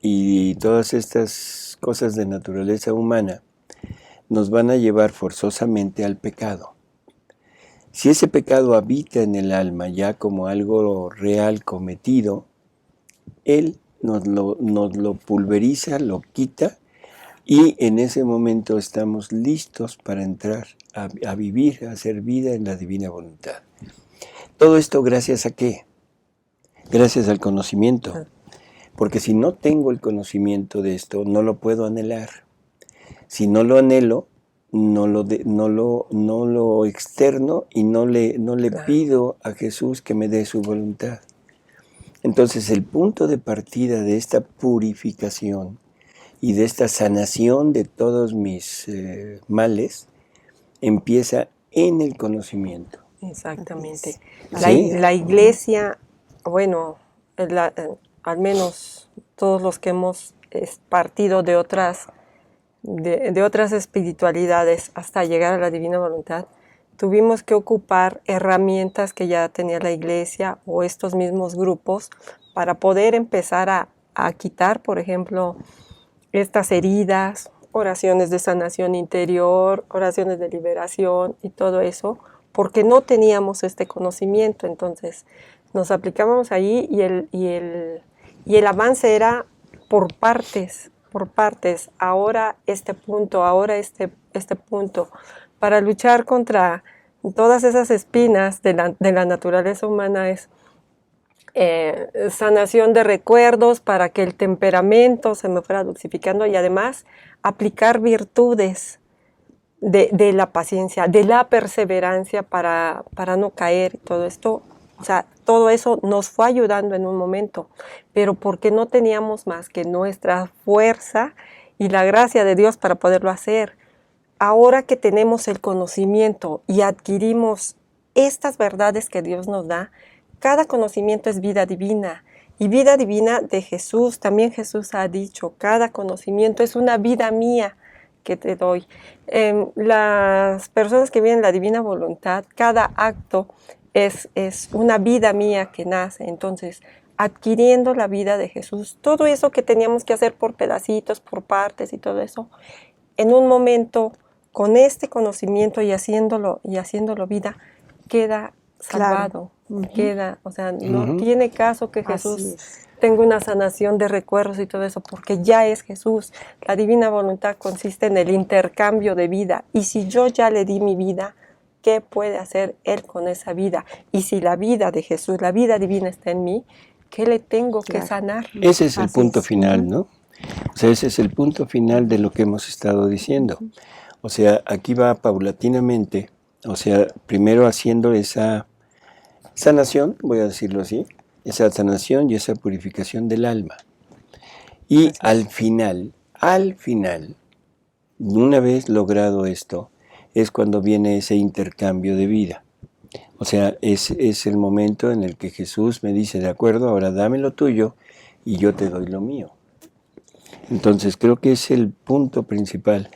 y todas estas cosas de naturaleza humana nos van a llevar forzosamente al pecado. Si ese pecado habita en el alma ya como algo real cometido, Él nos lo pulveriza, lo quita, y en ese momento estamos listos para entrar a vivir, a hacer vida en la divina voluntad. Todo esto gracias a ¿qué? Gracias al conocimiento. Porque si no tengo el conocimiento de esto, no lo puedo anhelar. Si no lo anhelo, no lo externo y no le pido a Jesús que me dé su voluntad. Entonces el punto de partida de esta purificación y de esta sanación de todos mis males empieza en el conocimiento. Exactamente. ¿Sí? La iglesia, bueno, al menos todos los que hemos partido de otras espiritualidades hasta llegar a la divina voluntad, tuvimos que ocupar herramientas que ya tenía la iglesia o estos mismos grupos para poder empezar a quitar, por ejemplo, estas heridas, oraciones de sanación interior, oraciones de liberación y todo eso, porque no teníamos este conocimiento. Entonces nos aplicábamos ahí y el avance era por partes. Ahora este punto, este punto, para luchar contra todas esas espinas de la naturaleza humana es sanación de recuerdos para que el temperamento se me fuera dulcificando y además aplicar virtudes de la paciencia, de la perseverancia para no caer y todo esto. O sea, todo eso nos fue ayudando en un momento, pero porque no teníamos más que nuestra fuerza y la gracia de Dios para poderlo hacer. Ahora que tenemos el conocimiento y adquirimos estas verdades que Dios nos da, cada conocimiento es vida divina. Y vida divina de Jesús, también Jesús ha dicho, cada conocimiento es una vida mía que te doy. Las personas que viven la divina voluntad, cada acto es una vida mía que nace. Entonces, adquiriendo la vida de Jesús, todo eso que teníamos que hacer por pedacitos, por partes y todo eso, en un momento, con este conocimiento y haciéndolo vida, queda salvado. Claro. Queda, o sea, no tiene caso que Jesús tenga una sanación de recuerdos y todo eso, porque ya es Jesús. La divina voluntad consiste en el intercambio de vida, y si yo ya le di mi vida, ¿qué puede hacer Él con esa vida? Y si la vida de Jesús, la vida divina está en mí, ¿qué le tengo que sanar? Ese es el punto final, ¿no? O sea, ese es el punto final de lo que hemos estado diciendo. O sea, aquí va paulatinamente, o sea, primero haciendo esa sanación, voy a decirlo así, esa sanación y esa purificación del alma. Y al final, una vez logrado esto, es cuando viene ese intercambio de vida. O sea, es el momento en el que Jesús me dice, de acuerdo, ahora dame lo tuyo y yo te doy lo mío. Entonces creo que es el punto principal.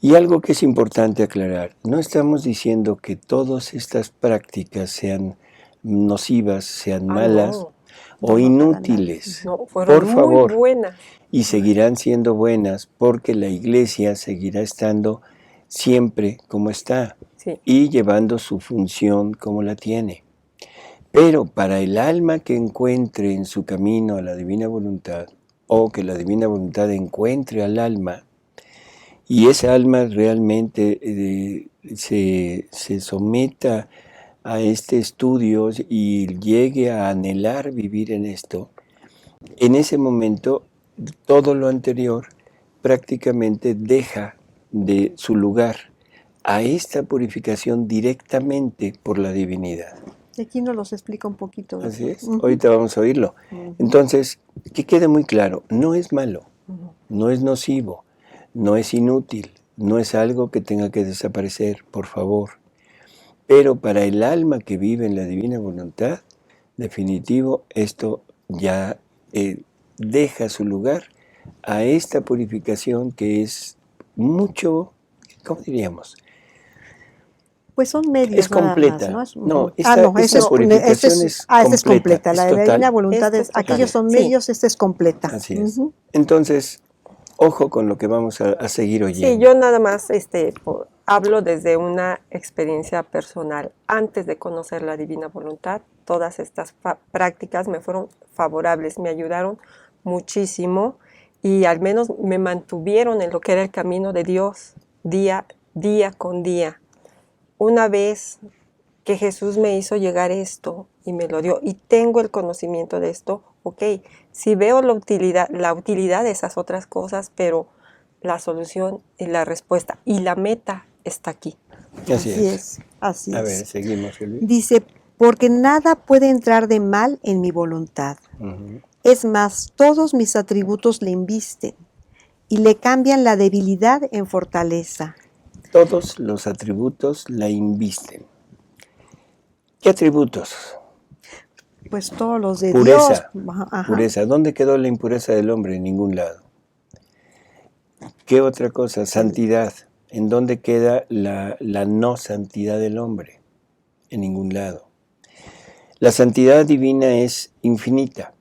Y algo que es importante aclarar, no estamos diciendo que todas estas prácticas sean nocivas, sean malas o inútiles. No, fueron por favor, muy buenas. Y seguirán siendo buenas porque la iglesia seguirá estando siempre como está y llevando su función como la tiene. Pero para el alma que encuentre en su camino a la divina voluntad, o que la divina voluntad encuentre al alma, y esa alma realmente se someta a este estudio y llegue a anhelar vivir en esto, en ese momento todo lo anterior prácticamente deja de su lugar a esta purificación directamente por la divinidad. Aquí nos los explica un poquito. Así es, ahorita vamos a oírlo. Entonces, que quede muy claro, no es malo, no es nocivo, no es inútil, no es algo que tenga que desaparecer, por favor. Pero para el alma que vive en la divina voluntad, definitivo, esto ya deja su lugar a esta purificación que es mucho, ¿cómo diríamos? Pues son medios Es completa. nada más, ¿no? No, esta purificación es esta es completa, completa. La es de la total. divina voluntad Esta es, es total. aquellos son Sí. medios, esta es completa. Así es. Ujú. Entonces, ojo con lo que vamos a seguir oyendo. Sí, yo nada más hablo desde una experiencia personal. Antes de conocer la divina voluntad, todas estas prácticas me fueron favorables, me ayudaron muchísimo y al menos me mantuvieron en lo que era el camino de Dios día con día. Una vez que Jesús me hizo llegar esto y me lo dio y tengo el conocimiento de esto, ok, si veo la utilidad de esas otras cosas, pero la solución y la respuesta y la meta está aquí. Así es. Así A es. ver, seguimos, Elvi. Dice, porque nada puede entrar de mal en mi voluntad. Ujú. Es más, todos mis atributos le invisten y le cambian la debilidad en fortaleza. Todos los atributos la invisten. ¿Qué atributos? Pues todos los de Pureza. Dios. Ajá. Pureza. ¿Dónde quedó la impureza del hombre? En ningún lado. ¿Qué otra cosa? Santidad. ¿En dónde queda la no santidad del hombre? En ningún lado. La santidad divina es infinita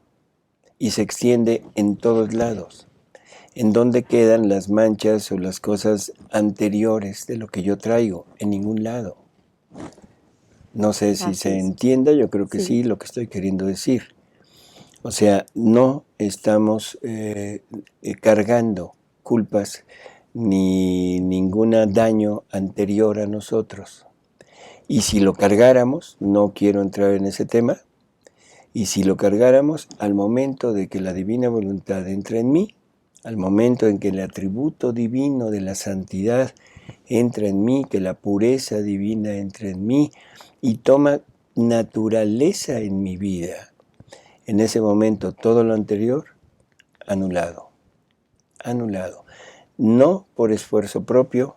y se extiende en todos lados. ¿En dónde quedan las manchas o las cosas anteriores de lo que yo traigo? En ningún lado. No sé si se entienda, yo creo que sí, lo que estoy queriendo decir. O sea, no estamos cargando culpas ni ningún daño anterior a nosotros. Y si lo cargáramos, no quiero entrar en ese tema, y si lo cargáramos al momento de que la divina voluntad entra en mí, al momento en que el atributo divino de la santidad entra en mí, que la pureza divina entra en mí y toma naturaleza en mi vida, en ese momento todo lo anterior, anulado. Anulado. No por esfuerzo propio,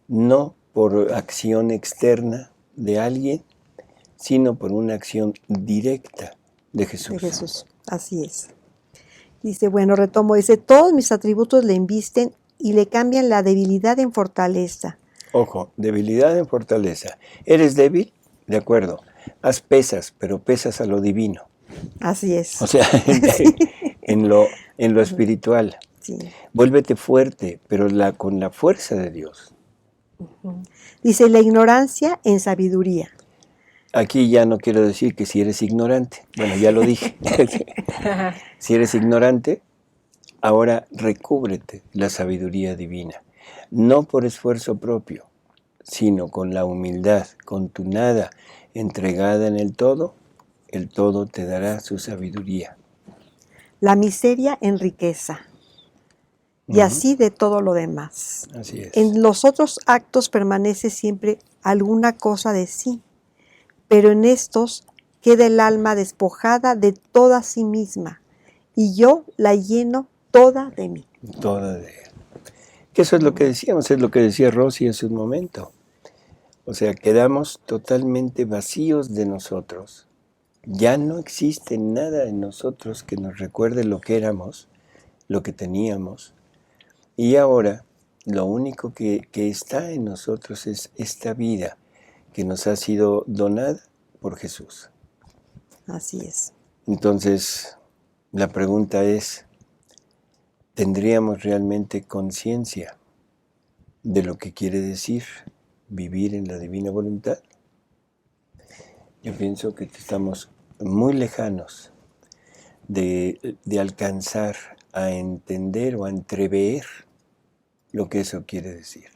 no por acción externa de alguien, sino por una acción directa de Jesús. De Jesús, así es. Dice, bueno, retomo, dice, todos mis atributos le invisten y le cambian la debilidad en fortaleza. Ojo, debilidad en fortaleza. ¿Eres débil? De acuerdo. Haz pesas, pero pesas a lo divino. Así es. O sea, en lo espiritual. Sí. Vuélvete fuerte, pero con la fuerza de Dios. Dice, la ignorancia en sabiduría. Aquí ya no quiero decir que si eres ignorante. Bueno, ya lo dije. Si eres ignorante, ahora recúbrete la sabiduría divina. No por esfuerzo propio, sino con la humildad, con tu nada entregada en el todo te dará su sabiduría. La miseria en riqueza. Y así de todo lo demás. Así es. En los otros actos permanece siempre alguna cosa de sí, pero en estos queda el alma despojada de toda sí misma, y yo la lleno toda de mí. Toda de él. Que eso es lo que decíamos, es lo que decía Rosy hace un momento. O sea, quedamos totalmente vacíos de nosotros. Ya no existe nada en nosotros que nos recuerde lo que éramos, lo que teníamos. Y ahora, lo único que está en nosotros es esta vida que nos ha sido donada por Jesús. Así es. Entonces, la pregunta es, ¿tendríamos realmente conciencia de lo que quiere decir vivir en la divina voluntad? Yo pienso que estamos muy lejanos de alcanzar a entender o a entrever lo que eso quiere decir.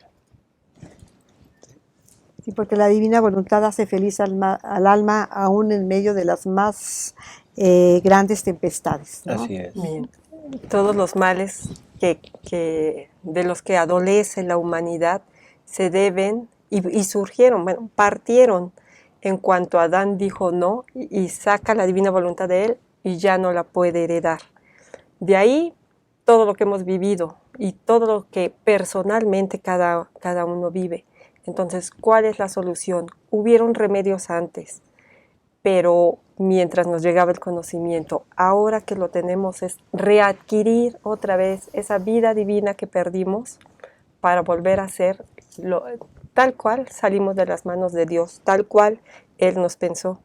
Sí, porque la divina voluntad hace feliz al alma aún en medio de las más grandes tempestades, ¿no? Así es. Bien. Todos los males de los que adolece la humanidad se deben y surgieron, bueno, partieron en cuanto Adán dijo no y saca la divina voluntad de él y ya no la puede heredar. De ahí todo lo que hemos vivido y todo lo que personalmente cada uno vive. Entonces, ¿cuál es la solución? Hubieron remedios antes, pero mientras nos llegaba el conocimiento, ahora que lo tenemos es readquirir otra vez esa vida divina que perdimos para volver a ser tal cual salimos de las manos de Dios, tal cual Él nos pensó.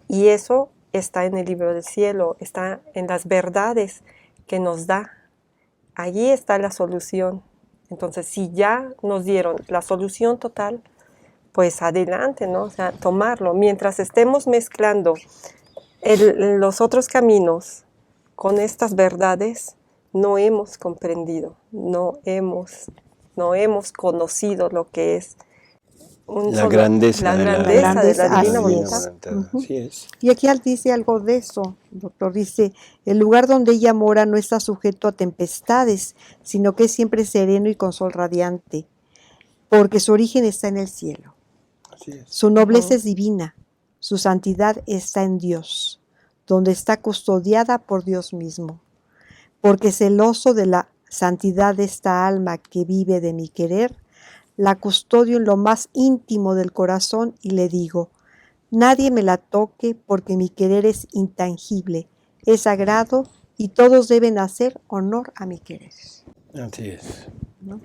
Y eso está en el libro del cielo, está en las verdades que nos da. Allí está la solución. Entonces, si ya nos dieron la solución total, pues adelante, ¿no? O sea, tomarlo. Mientras estemos mezclando los otros caminos con estas verdades, no hemos comprendido, no hemos conocido lo que es la grandeza de la divina voluntad. Así es. Y aquí dice algo de eso, doctor. Dice, el lugar donde ella mora no está sujeto a tempestades, sino que es siempre sereno y con sol radiante, porque su origen está en el cielo. Así es. Su nobleza es divina, su santidad está en Dios, donde está custodiada por Dios mismo. Porque celoso de la santidad de esta alma que vive de mi querer, la custodio en lo más íntimo del corazón y le digo, nadie me la toque porque mi querer es intangible, es sagrado y todos deben hacer honor a mi querer. Así es. ¿No?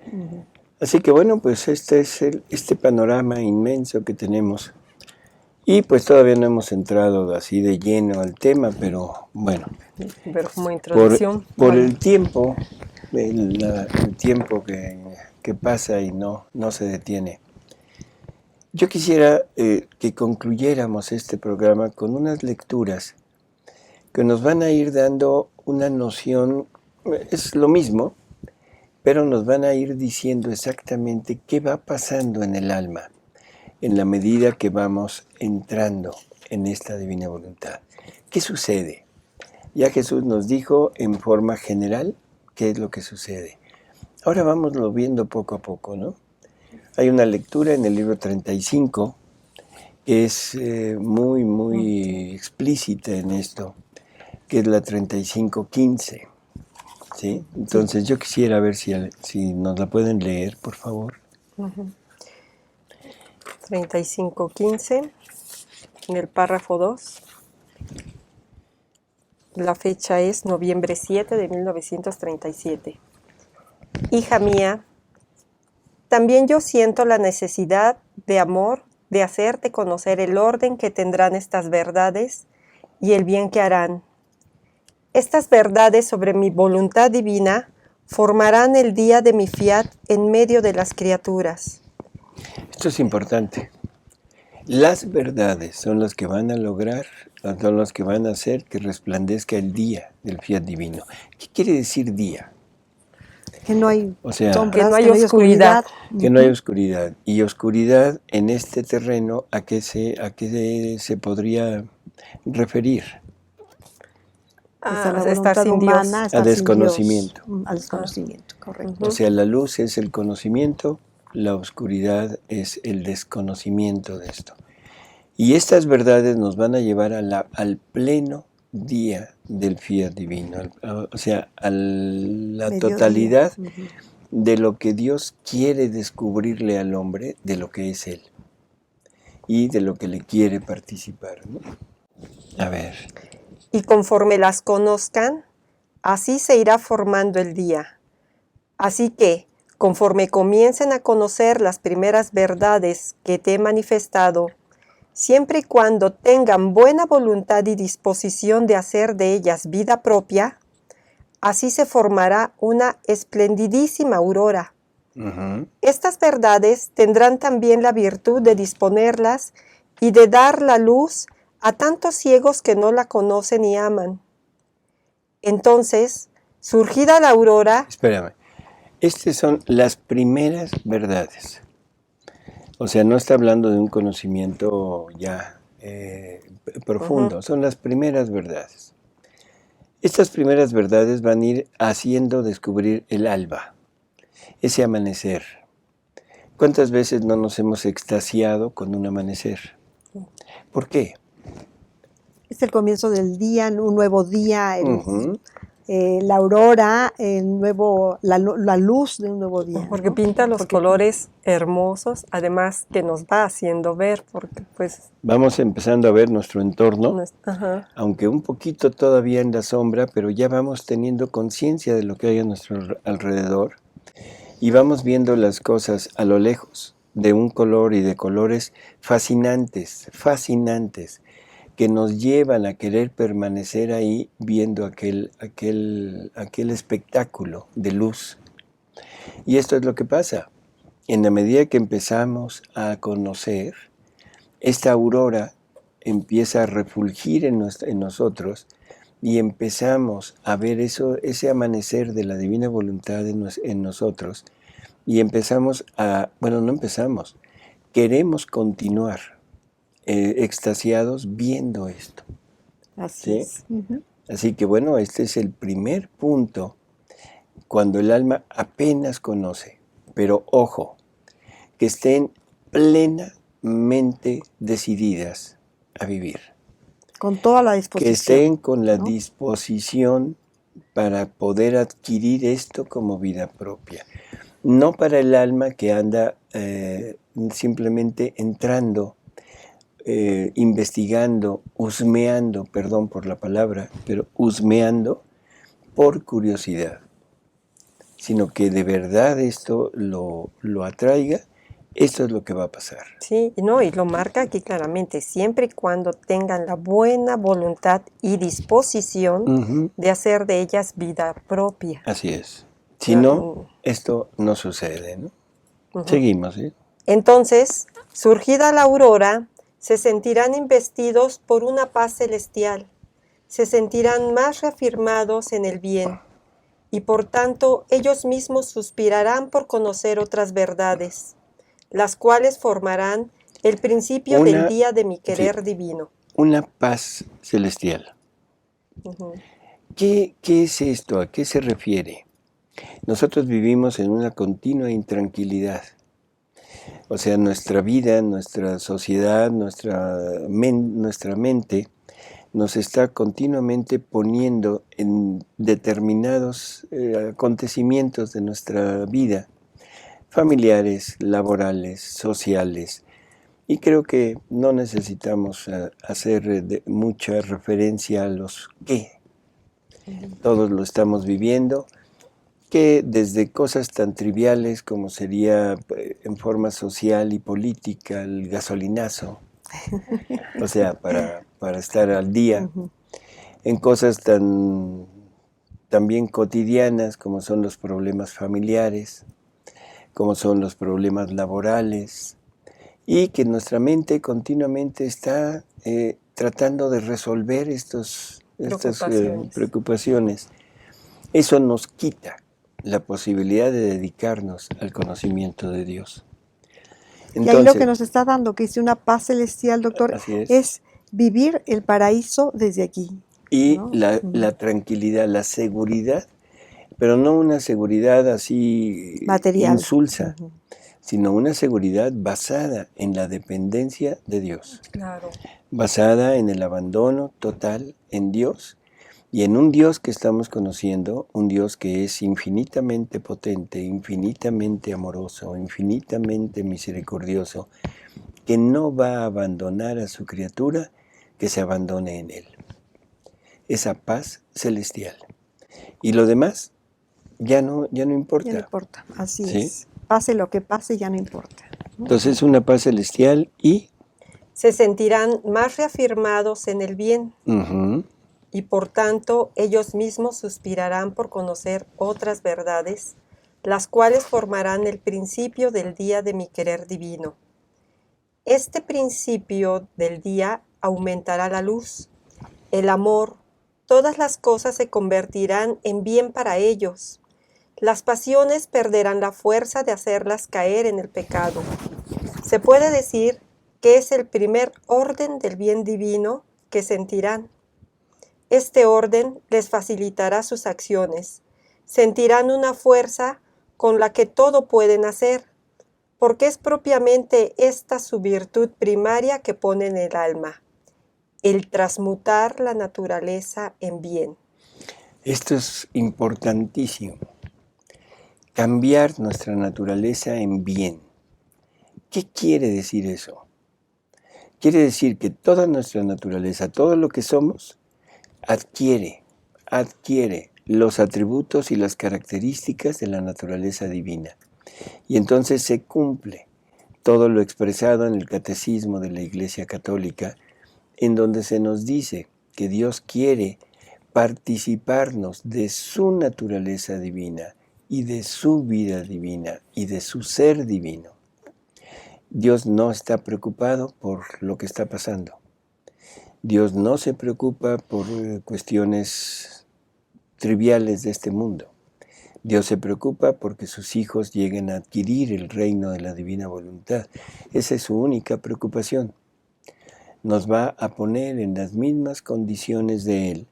Así que bueno, pues este es este panorama inmenso que tenemos. Y pues todavía no hemos entrado así de lleno al tema, pero bueno. Pero como introducción. Por el tiempo, el tiempo que pasa y no se detiene. Yo quisiera que concluyéramos este programa con unas lecturas que nos van a ir dando una noción, es lo mismo, pero nos van a ir diciendo exactamente qué va pasando en el alma en la medida que vamos entrando en esta divina voluntad. ¿Qué sucede? Ya Jesús nos dijo en forma general qué es lo que sucede. Ahora vámoslo viendo poco a poco, ¿no? Hay una lectura en el libro 35 que es muy explícita en esto, que es la 35:15. ¿Sí? Entonces yo quisiera ver si nos la pueden leer, por favor. 35:15, en el párrafo 2. La fecha es noviembre 7 de 1937. Hija mía, también yo siento la necesidad de amor de hacerte conocer el orden que tendrán estas verdades y el bien que harán. Estas verdades sobre mi voluntad divina formarán el día de mi fiat en medio de las criaturas. Esto es importante. Las verdades son las que van a lograr, son las que van a hacer que resplandezca el día del fiat divino. ¿Qué quiere decir día? Que no hay sombras, que no hay oscuridad. Que no hay oscuridad. Y oscuridad en este terreno, ¿a qué se podría referir? A estar sin humana, Dios. A desconocimiento. Al desconocimiento, correcto. O sea, la luz es el conocimiento, la oscuridad es el desconocimiento de esto. Y estas verdades nos van a llevar al pleno día del fiat divino, o sea, a la totalidad de lo que Dios quiere descubrirle al hombre, de lo que es Él y de lo que le quiere participar, ¿no? A ver. Y conforme las conozcan, así se irá formando el día. Así que, conforme comiencen a conocer las primeras verdades que te he manifestado, siempre y cuando tengan buena voluntad y disposición de hacer de ellas vida propia, así se formará una esplendidísima aurora. Estas verdades tendrán también la virtud de disponerlas y de dar la luz a tantos ciegos que no la conocen y aman. Entonces, surgida la aurora... Espérame. Estas son las primeras verdades. O sea, no está hablando de un conocimiento ya profundo, son las primeras verdades. Estas primeras verdades van a ir haciendo descubrir el alba, ese amanecer. ¿Cuántas veces no nos hemos extasiado con un amanecer? ¿Por qué? Es el comienzo del día, un nuevo día, la aurora, la luz de un nuevo día. Porque pinta los colores hermosos, además que nos va haciendo ver, porque pues... Vamos empezando a ver nuestro entorno, aunque un poquito todavía en la sombra, pero ya vamos teniendo conciencia de lo que hay a nuestro alrededor y vamos viendo las cosas a lo lejos, de un color y de colores fascinantes, fascinantes, que nos llevan a querer permanecer ahí viendo aquel espectáculo de luz. Y esto es lo que pasa. En la medida que empezamos a conocer, esta aurora empieza a refulgir en nosotros y empezamos a ver ese amanecer de la divina voluntad en nosotros y queremos continuar extasiados viendo esto. Así ¿sí? es. Uh-huh. Así que bueno, este es el primer punto cuando el alma apenas conoce, pero ojo, que estén plenamente decididas a vivir. Con toda la disposición. Que estén con la disposición para poder adquirir esto como vida propia. No para el alma que anda simplemente entrando, investigando, husmeando, perdón por la palabra, pero husmeando por curiosidad, sino que de verdad esto lo atraiga. Esto es lo que va a pasar. Sí, no, y lo marca aquí claramente, siempre y cuando tengan la buena voluntad y disposición de hacer de ellas vida propia. Así es. Si no, esto no sucede, ¿no? Seguimos, ¿sí? Entonces, surgida la aurora, se sentirán investidos por una paz celestial, se sentirán más reafirmados en el bien, y por tanto ellos mismos suspirarán por conocer otras verdades, las cuales formarán el principio del día de mi querer divino. Una paz celestial. ¿Qué es esto? ¿A qué se refiere? Nosotros vivimos en una continua intranquilidad. O sea, nuestra vida, nuestra sociedad, nuestra mente nos está continuamente poniendo en determinados acontecimientos de nuestra vida, familiares, laborales, sociales. Y creo que no necesitamos hacer mucha referencia a los qué. Todos lo estamos viviendo, que desde cosas tan triviales como sería en forma social y política el gasolinazo, o sea, para estar al día, en cosas también cotidianas como son los problemas familiares, como son los problemas laborales, y que nuestra mente continuamente está tratando de resolver estas preocupaciones. Eso nos quita la posibilidad de dedicarnos al conocimiento de Dios. Entonces, y ahí lo que nos está dando, que dice una paz celestial, doctor, es vivir el paraíso desde aquí. Y ¿no? la tranquilidad, la seguridad, pero no una seguridad así material, insulsa, sino una seguridad basada en la dependencia de Dios. Claro. Basada en el abandono total en Dios y en un Dios que estamos conociendo, un Dios que es infinitamente potente, infinitamente amoroso, infinitamente misericordioso, que no va a abandonar a su criatura que se abandone en Él. Esa paz celestial. Y lo demás ya no importa. Ya no importa, así ¿sí? es. Pase lo que pase, ya no importa. Entonces una paz celestial y... se sentirán más reafirmados en el bien. Y por tanto ellos mismos suspirarán por conocer otras verdades, las cuales formarán el principio del día de mi querer divino. Este principio del día aumentará la luz, el amor, todas las cosas se convertirán en bien para ellos. Las pasiones perderán la fuerza de hacerlas caer en el pecado. Se puede decir que es el primer orden del bien divino que sentirán. Este orden les facilitará sus acciones. Sentirán una fuerza con la que todo pueden hacer, porque es propiamente esta su virtud primaria que pone en el alma, el transmutar la naturaleza en bien. Esto es importantísimo. Cambiar nuestra naturaleza en bien. ¿Qué quiere decir eso? Quiere decir que toda nuestra naturaleza, todo lo que somos, adquiere los atributos y las características de la naturaleza divina. Y entonces se cumple todo lo expresado en el Catecismo de la Iglesia Católica, en donde se nos dice que Dios quiere participarnos de su naturaleza divina y de su vida divina y de su ser divino. Dios no está preocupado por lo que está pasando. Dios no se preocupa por cuestiones triviales de este mundo. Dios se preocupa porque sus hijos lleguen a adquirir el reino de la divina voluntad. Esa es su única preocupación. Nos va a poner en las mismas condiciones de Él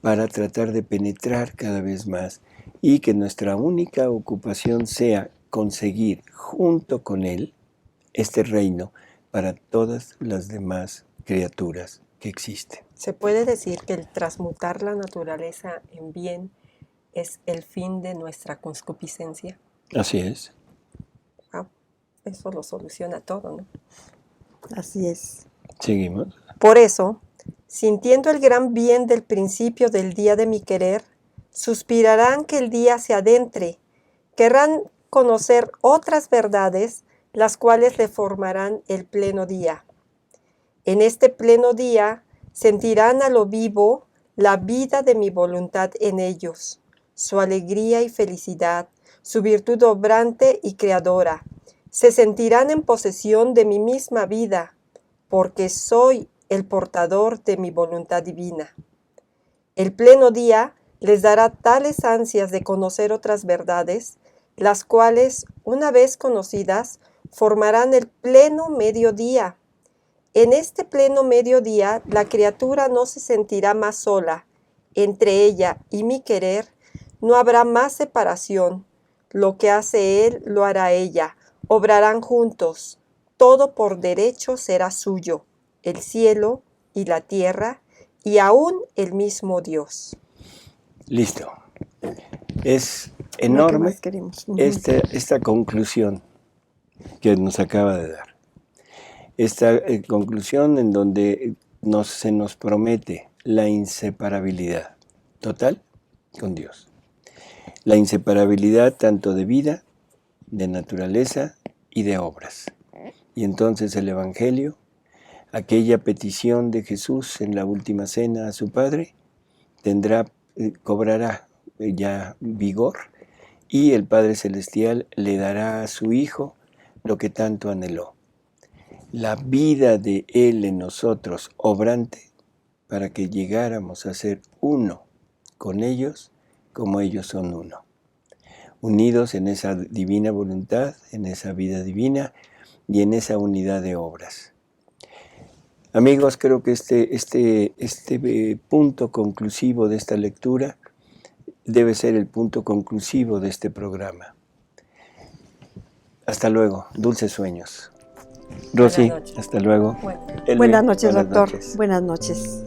para tratar de penetrar cada vez más y que nuestra única ocupación sea conseguir junto con Él este reino para todas las demás criaturas que existen. ¿Se puede decir que el transmutar la naturaleza en bien es el fin de nuestra concupiscencia? Así es. Wow, eso lo soluciona todo, ¿no? Así es. Seguimos. Por eso, sintiendo el gran bien del principio del día de mi querer, suspirarán que el día se adentre, querrán conocer otras verdades, las cuales le formarán el pleno día. En este pleno día sentirán a lo vivo la vida de mi voluntad en ellos, su alegría y felicidad, su virtud obrante y creadora. Se sentirán en posesión de mi misma vida, porque soy el portador de mi voluntad divina. El pleno día les dará tales ansias de conocer otras verdades, las cuales, una vez conocidas, formarán el pleno mediodía. En este pleno mediodía, la criatura no se sentirá más sola. Entre ella y mi querer no habrá más separación. Lo que hace él, lo hará ella. Obrarán juntos. Todo por derecho será suyo, el cielo y la tierra, y aún el mismo Dios. Listo. Es enorme esta conclusión que nos acaba de dar. Esta conclusión en donde se nos promete la inseparabilidad total con Dios. La inseparabilidad tanto de vida, de naturaleza y de obras. Y entonces el Evangelio, aquella petición de Jesús en la última cena a su Padre, cobrará ya vigor, y el Padre Celestial le dará a su Hijo lo que tanto anheló. La vida de Él en nosotros, obrante, para que llegáramos a ser uno con ellos, como ellos son uno. Unidos en esa divina voluntad, en esa vida divina y en esa unidad de obras. Amigos, creo que este punto conclusivo de esta lectura debe ser el punto conclusivo de este programa. Hasta luego, dulces sueños. Rosy, hasta luego. Buenas noches, doctor. Buenas noches.